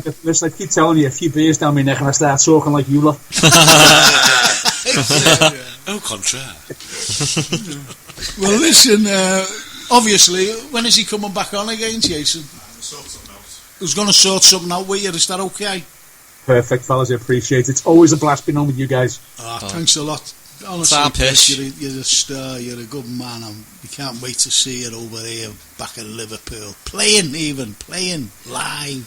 S11: keep telling you, a few beers down my neck and I start talking like you lot.
S5: Au contraire.
S2: Well, listen, obviously, when is he coming back on again, Jason? Who's going to sort something out with you? Is that okay?
S11: Perfect, fellas. I appreciate it. It's always a blast being on with you guys.
S2: Thanks a lot. Honestly, Pish, you're a star. You're a good man. We can't wait to see you over here back in Liverpool, playing live.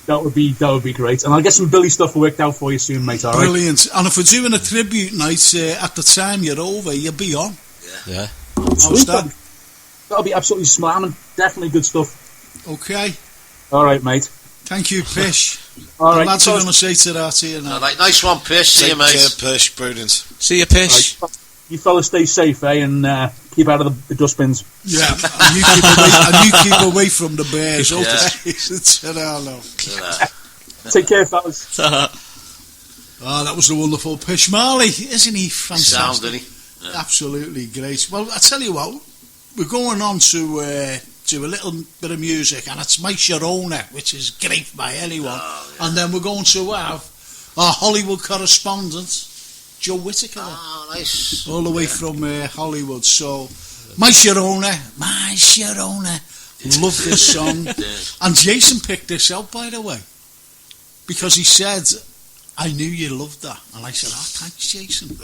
S11: That would be great. And I'll get some Billy stuff worked out for you soon, mate. All right.
S2: Brilliant. And if we're doing a tribute night at the time you're over, you'll be on.
S4: Yeah.
S2: How's that?
S11: That'll be absolutely slamming. Definitely good stuff.
S2: Okay.
S11: All right, mate.
S2: Thank you, Pish.
S11: All right.
S2: Lads are going to say to that to you now.
S3: Nice one, Pish. See you, mate.
S5: Pish, brilliant.
S4: See you, Pish.
S11: Right. You fellas stay safe, and keep out of the dustbins.
S2: Yeah, and you keep away from the bears. Okay.
S11: Take care, fellas.
S2: That was the wonderful Pish Marley. Isn't he fantastic?
S3: Sound, isn't he? Yeah.
S2: Absolutely great. Well, I tell you what, we're going on to a little bit of music, and it's My Sharona, which is great by anyone. Oh, yeah. And then we're going to have our Hollywood correspondent, Joe Whitaker.
S3: Oh, nice.
S2: All the way from Hollywood. So, My Sharona. Love this song. And Jason picked this out, by the way, because he said, I knew you loved that. And I said, thanks, Jason.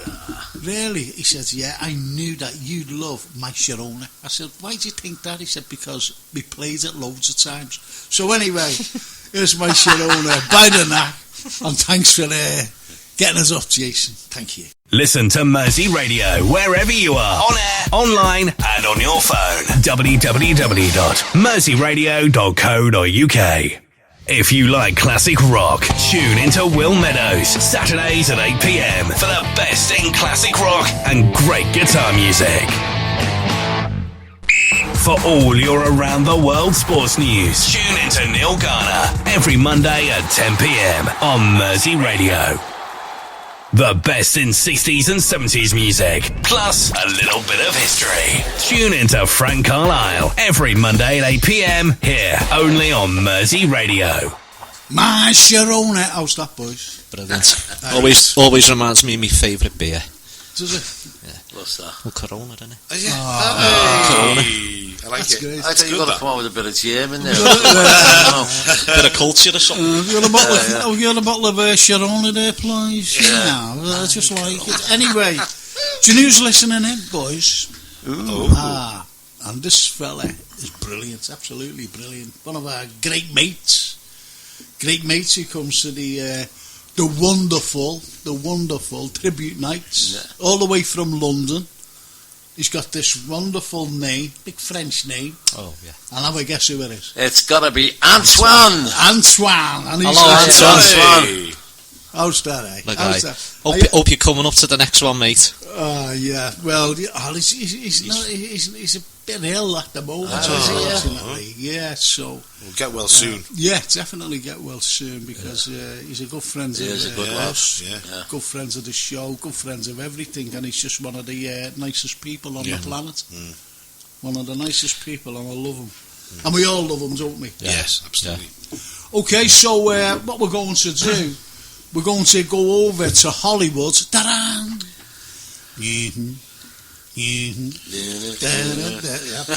S2: Really? He said, yeah, I knew that you'd love My Sharona. I said, why do you think that? He said, because we played it loads of times. So anyway, here's My Sharona by the Knack. And thanks for getting us up, Jason. Thank you.
S1: Listen to Mersey Radio wherever you are, on air, online, and on your phone. www.merseyradio.co.uk. If you like classic rock, tune into Will Meadows, Saturdays at 8 p.m. for the best in classic rock and great guitar music. For all your around the world sports news, tune into Neil Garner every Monday at 10 p.m. on Mersey Radio. The best in 60s and 70s music, plus a little bit of history. Tune into Frank Carlyle every Monday at 8 p.m. here only on Mersey Radio.
S2: My Sharona. How's that, boys?
S4: Brilliant. Always reminds me of my favourite beer.
S2: Does it?
S3: Yeah. What's that?
S4: Well, Corona, doesn't it?
S3: Corona.
S5: I like
S2: That's
S5: it.
S2: great.
S3: I think you've got to come out with a bit of German there.
S4: Bit of culture or something.
S2: Have you got a bottle of Sharona there, please?
S3: Yeah.
S2: I just like it. Anyway, do you know who's listening in, boys?
S3: Ooh.
S2: And this fella is brilliant, absolutely brilliant. One of our great mates who comes to the wonderful tribute nights, all the way from London. He's got this wonderful name, big French name.
S4: Oh, yeah.
S2: I'll have a guess who it is.
S3: It's got to be Antoine.
S2: Antoine. And he's
S4: Hello, Antoine.
S2: How's that, eh?
S4: Look,
S2: How's that?
S4: Hope you're coming up to the next one, mate.
S2: Yeah. Well, he's a bit ill at the moment, unfortunately. Yeah, so...
S5: We'll get well soon.
S2: Yeah, definitely get well soon, because he's a good friend of us.
S5: Yeah.
S2: Good friends of the show, good friends of everything, and he's just one of the nicest people on the planet. One of the nicest people, and I love him. And we all love him, don't we?
S5: Yes, absolutely.
S2: Okay, so what we're going to do, we're going to go over to Hollywood. Ta-da!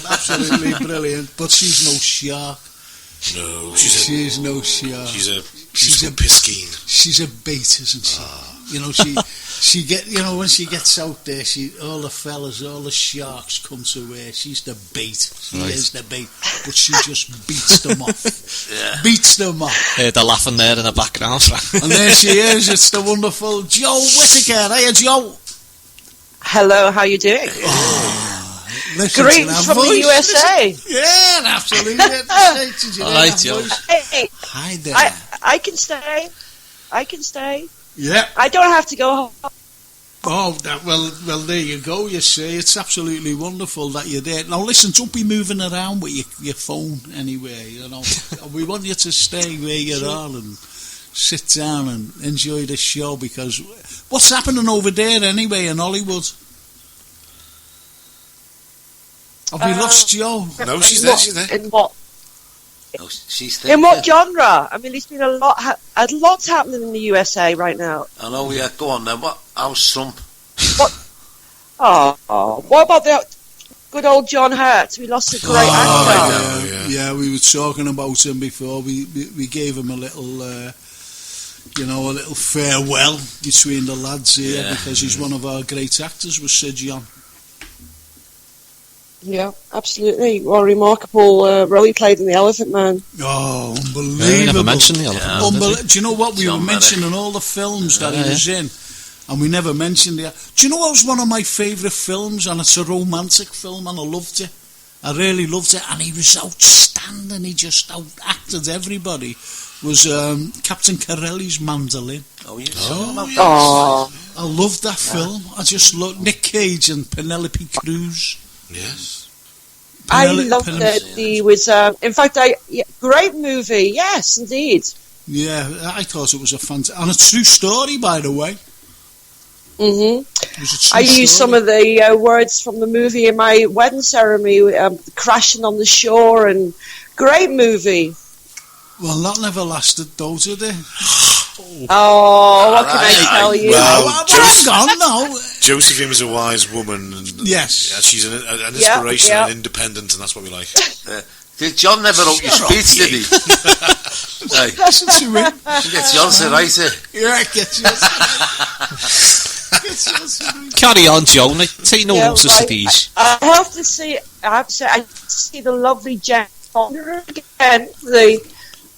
S2: Absolutely brilliant, but she's no shark.
S5: No,
S2: she's no shark.
S5: She's a piscine.
S2: She's a bait, isn't she? You know, when she gets out there, all the fellas, all the sharks come to her. She's the bait. She is the bait, but she just beats them off. Beats them off.
S4: They're laughing there in the background.
S2: And there she is. It's the wonderful Jo Whitaker. Hiya, Jo.
S12: Hello, how you doing? Greetings from the USA.
S2: Yeah, absolutely.
S4: Alright, Jo.
S12: Hey,
S2: hi there.
S12: I can stay.
S2: Yeah.
S12: I don't have to go home.
S2: Oh, well, there you go, you see. It's absolutely wonderful that you're there. Now, listen, don't be moving around with your phone anywhere, you know. We want you to stay where you are and sit down and enjoy the show, because what's happening over there anyway in Hollywood? Have we lost Jo?
S5: No, she's there.
S12: In what?
S3: No, she's there.
S12: In what genre? I mean, there's been a lot's happening in the USA right now.
S3: I know, yeah. Go on then. How's Trump?
S12: What? What about the good old John Hurt? We lost a great actor.
S2: Yeah, we were talking about him before. We gave him a little, a little farewell between the lads here, because he's one of our great actors, was Sir John.
S12: Yeah, absolutely. What a remarkable role he played in The Elephant Man.
S2: Oh, unbelievable.
S4: Yeah, we never mentioned The Elephant Man.
S2: Do you know what? We were mentioning all the films that he was in, and we never mentioned it. Do you know what was one of my favourite films? And it's a romantic film, and I loved it. I really loved it, and he was outstanding. He just out-acted everybody. Was Captain Corelli's Mandolin.
S3: Oh, yes.
S2: I loved that film. I just loved Nick Cage and Penelope Cruz.
S5: Yes.
S12: I loved it. He was, in fact, great movie. Yes, indeed.
S2: Yeah, I thought it was a fantastic, and a true story, by the way.
S12: I used some of the words from the movie in my wedding ceremony, crashing on the shore, and great movie.
S2: Well, that never lasted, though, did it?
S12: Oh, what can I tell you?
S5: Josephine was a wise woman. And,
S2: yes.
S5: Yeah, she's an inspiration and independent, and that's what we like.
S3: Did John never wrote your speech, did he?
S2: Listen to him.
S3: Get John to write it.
S2: Yeah, get John.
S4: Carry on, Joe. Take no notice of these.
S12: I have to say, I see the lovely Jack again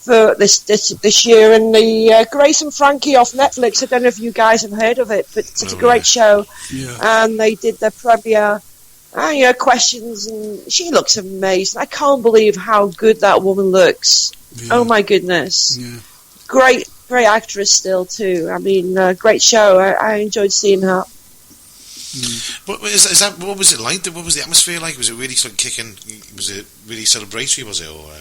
S12: for this year, and the Grace and Frankie off Netflix. I don't know if you guys have heard of it, but it's a great show.
S2: Yeah.
S12: And they did their premiere. Questions, and she looks amazing. I can't believe how good that woman looks. Yeah. Oh my goodness.
S2: Yeah.
S12: Great actress still too. I mean, great show. I enjoyed seeing her.
S5: What was it like? What was the atmosphere like? Was it really sort of kicking? Was it really celebratory? Was it? Or,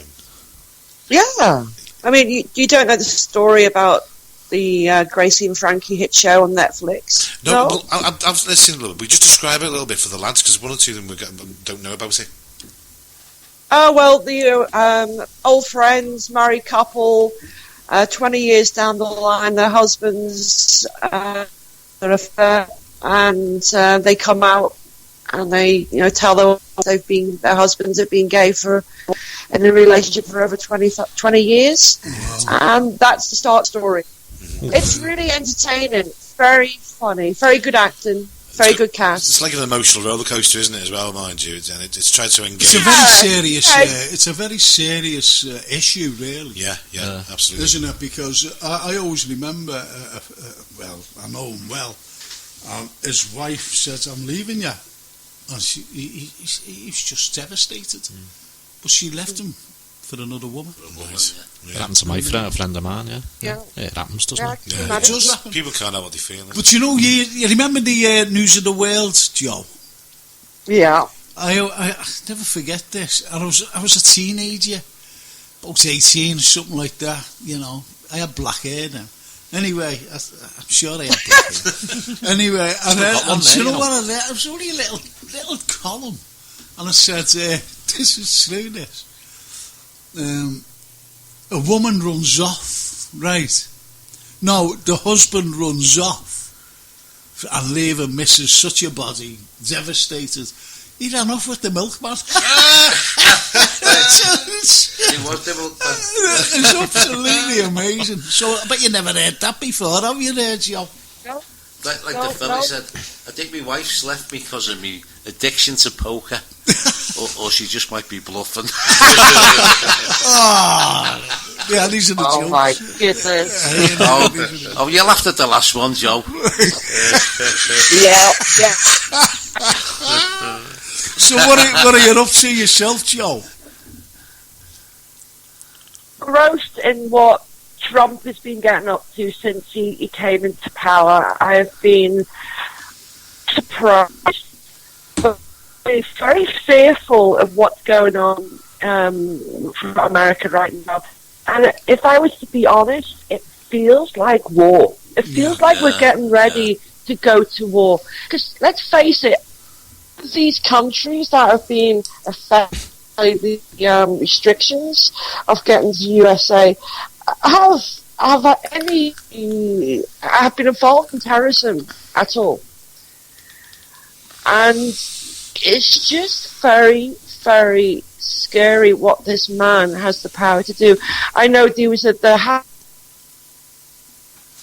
S12: Yeah. I mean, you don't know the story about the Gracie and Frankie hit show on Netflix?
S5: No? Well, I've listened a little bit. We just describe it a little bit for the lads, because one or two of them don't know about it.
S12: Oh, well, the old friends, married couple, 20 years down the line, their husbands are affair, and they come out and they, tell them their husbands have been gay in a relationship for over 20 years. Wow. And that's the start story. It's really entertaining, very funny, very good acting, very good cast.
S5: It's like an emotional roller coaster, isn't it, as well, mind you? And it's tried to engage.
S2: It's a very serious. It's a very serious issue, really.
S5: Yeah, absolutely,
S2: isn't it? Because I always remember. I know him well. His wife said, "I'm leaving you," and he was just devastated. But she left him for another woman.
S4: It happened to my friend of mine, yeah. It happens, doesn't it?
S2: Yeah, it does happen.
S5: People can't know what they feel.
S2: But you remember the News of the World, Joe?
S12: Yeah.
S2: I never forget this. I was a teenager, about 18, something like that. I had black hair now. Anyway, I'm sure I had black hair. Anyway, you know what I read? It was only a little column, and it said, "This is true. This." A woman runs off, right? No, the husband runs off and leaving Mrs. Such a Body devastated. He ran off with the milkman. It
S3: was the milkman.
S2: It's absolutely amazing. So, I bet you never heard that before, have you, there, Joe?
S12: No.
S3: Like the fella said, I think my wife's left me because of me addiction to poker, or she just might be bluffing.
S2: Yeah, these are the jokes.
S12: Oh my goodness!
S3: Oh, you laughed at the last one, Joe.
S12: Yeah.
S2: So what are you up to yourself, Joe?
S12: Grossed in what Trump has been getting up to since he came into power. I've been surprised, but very fearful of what's going on from America right now. And if I was to be honest, it feels like war. It feels like we're getting ready to go to war. Because let's face it, these countries that have been affected by the restrictions of getting to the USA have been involved in terrorism at all. And it's just very, very scary what this man has the power to do. I know there was at the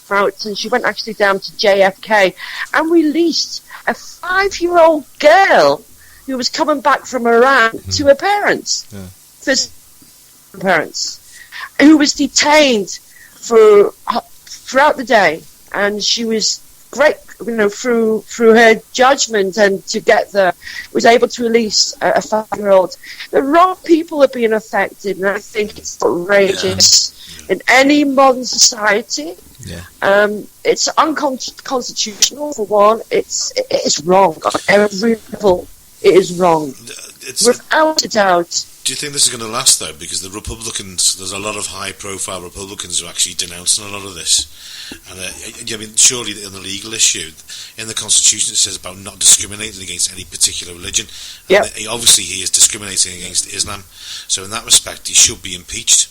S12: routes, and she went actually down to JFK and released a 5-year-old girl who was coming back from Iran to her parents, who was detained throughout the day, and she was great, through her judgment and to get there, was able to release a 5-year-old. The wrong people are being affected, and I think it's outrageous in any modern society. It's unconstitutional for one. It's wrong on every level. It is wrong, without a doubt.
S5: Do you think this is going to last, though? Because the Republicans, there's a lot of high-profile Republicans who are actually denouncing a lot of this. And surely on the legal issue, in the Constitution it says about not discriminating against any particular religion.
S12: Yeah.
S5: Obviously, he is discriminating against Islam. So in that respect, he should be impeached.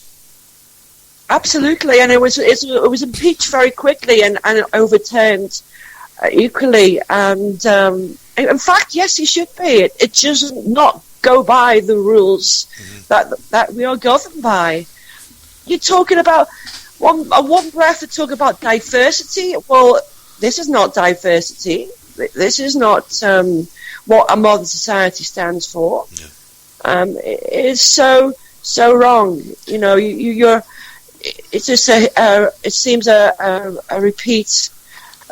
S12: Absolutely, and it was impeached very quickly and overturned equally. And in fact, yes, he should be. It just not go by the rules that we are governed by. You're talking about one breath to talk about diversity. Well, this is not diversity. This is not what a modern society stands for. It is so wrong. You're. It's just it seems a repeat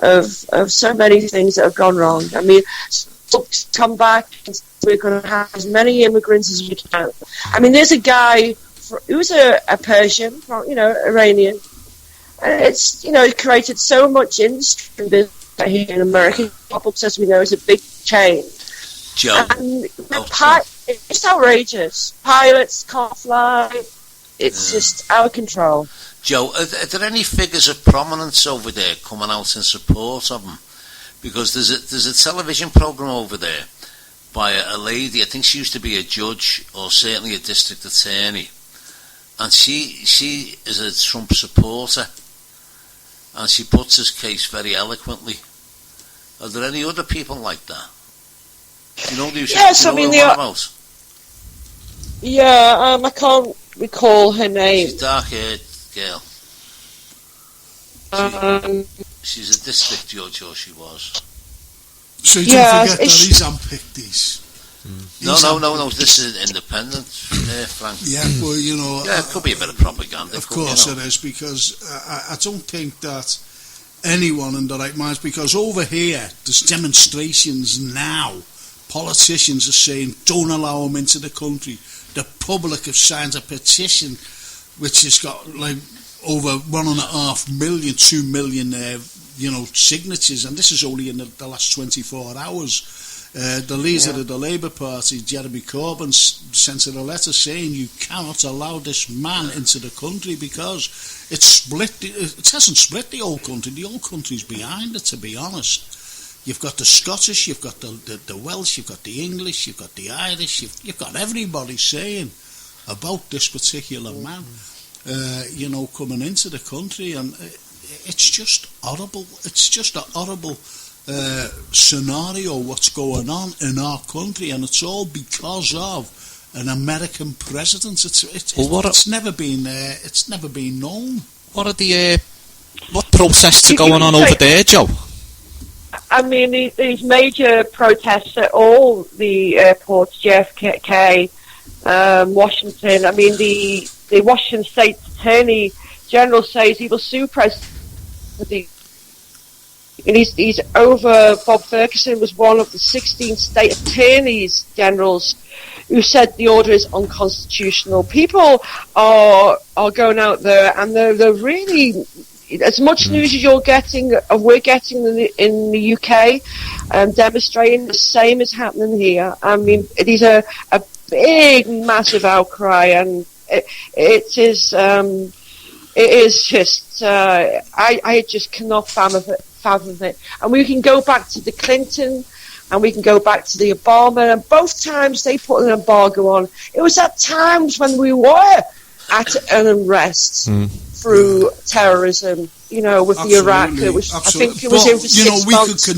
S12: of so many things that have gone wrong. I mean, come back and we're going to have as many immigrants as we can. I mean, there's a guy who's a Persian, Iranian, and it's it created so much industry here in America. Publix, as we know, is a big chain.
S3: Joe,
S12: and it's outrageous. Pilots can't fly. It's just out of control.
S3: Joe, are there any figures of prominence over there coming out in support of him? Because there's a television program over there by a lady, I think she used to be a judge or certainly a district attorney, and she is a Trump supporter, and she puts his case very eloquently. Are there any other people like that? You know,
S12: yes, I mean, I can't recall her name.
S3: She's a dark-haired girl. She's a district judge, or she was.
S2: So you don't forget that he's unpicked these.
S3: No. This is independent, Frank.
S2: Yeah, well, you know.
S3: Yeah, it could be a bit of propaganda.
S2: Of course it is, because I don't think that anyone in the right minds, because over here there's demonstrations now. Politicians are saying don't allow them into the country. The public have signed a petition which has got like over 1.5 million, 2 million, signatures, and this is only in the last 24 hours. The leader of the Labour Party, Jeremy Corbyn, sent a letter saying you cannot allow this man into the country because it hasn't split the whole country. The whole country's behind it, to be honest. You've got the Scottish, you've got the Welsh, you've got the English, you've got the Irish, you've got everybody saying about this particular man, coming into the country, and it's just horrible. It's just a horrible scenario what's going on in our country, and it's all because of an American president. It's never been known.
S4: What are what protests are going on over there, Joe?
S12: I mean, these major protests at all the airports, JFK, Washington. I mean, the Washington State Attorney General says he will sue President. And he's over. Bob Ferguson was one of the 16 state attorneys generals who said the order is unconstitutional. People are going out there, and they're really, as much news as we're getting in the UK, demonstrating the same is happening here. I mean, it is a big, massive outcry, and it is just I just cannot fathom it. And we can go back to the Clinton, and we can go back to the Obama, and both times they put an embargo on. It was at times when we were at an unrest through terrorism, with the Iraq. It was, I think it was in for 6 months.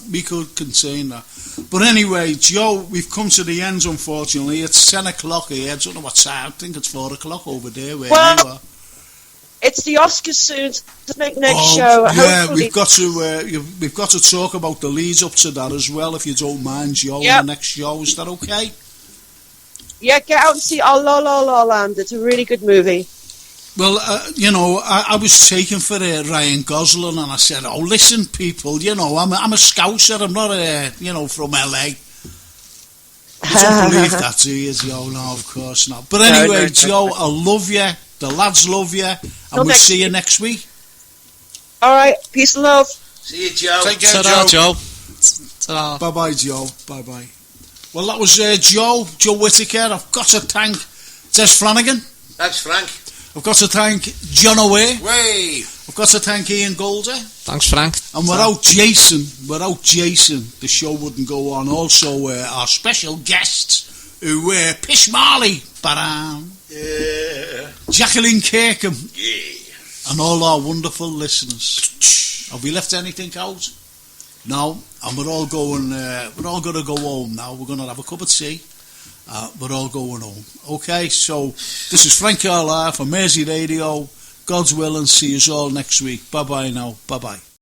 S2: We could contain that. But anyway, Joe, we've come to the end, unfortunately. It's 10 o'clock here. I don't know what time. I think it's 4 o'clock over there where you are.
S12: It's the Oscars soon. To make next show.
S2: Yeah,
S12: hopefully.
S2: we've got to talk about the leads up to that as well, if you don't mind, Joe. In the next show, is that okay?
S12: Yeah, get out and see La La La Land. It's a really good movie.
S2: Well, I was taken for Ryan Gosling, and I said, "Oh, listen, people, I'm a Scouser. I'm not from LA." You don't believe that, do you, Joe? No, of course not. But anyway, Joe, I love you. The lads love you, and we'll see you next week.
S12: All right, peace and love.
S3: See you, Joe.
S5: Take care,
S4: Joe.
S2: Ta-da. Bye-bye, Joe. Bye-bye. Well, that was Joe Whitaker. I've got to thank Des Flanagan.
S3: Thanks, Frank.
S2: I've got to thank John Away.
S3: I've
S2: got to thank Ian Golder.
S4: Thanks, Frank.
S2: And without Jason, the show wouldn't go on. Also, our special guests, who were Pish Marley, Jacqueline Kirkham, and all our wonderful listeners. Have we left anything out? No, and we're all going to go home now. We're going to have a cup of tea. We're all going home. Okay, so this is Frank Carlyle from Mersey Radio. God's willing, see you all next week. Bye-bye now. Bye-bye.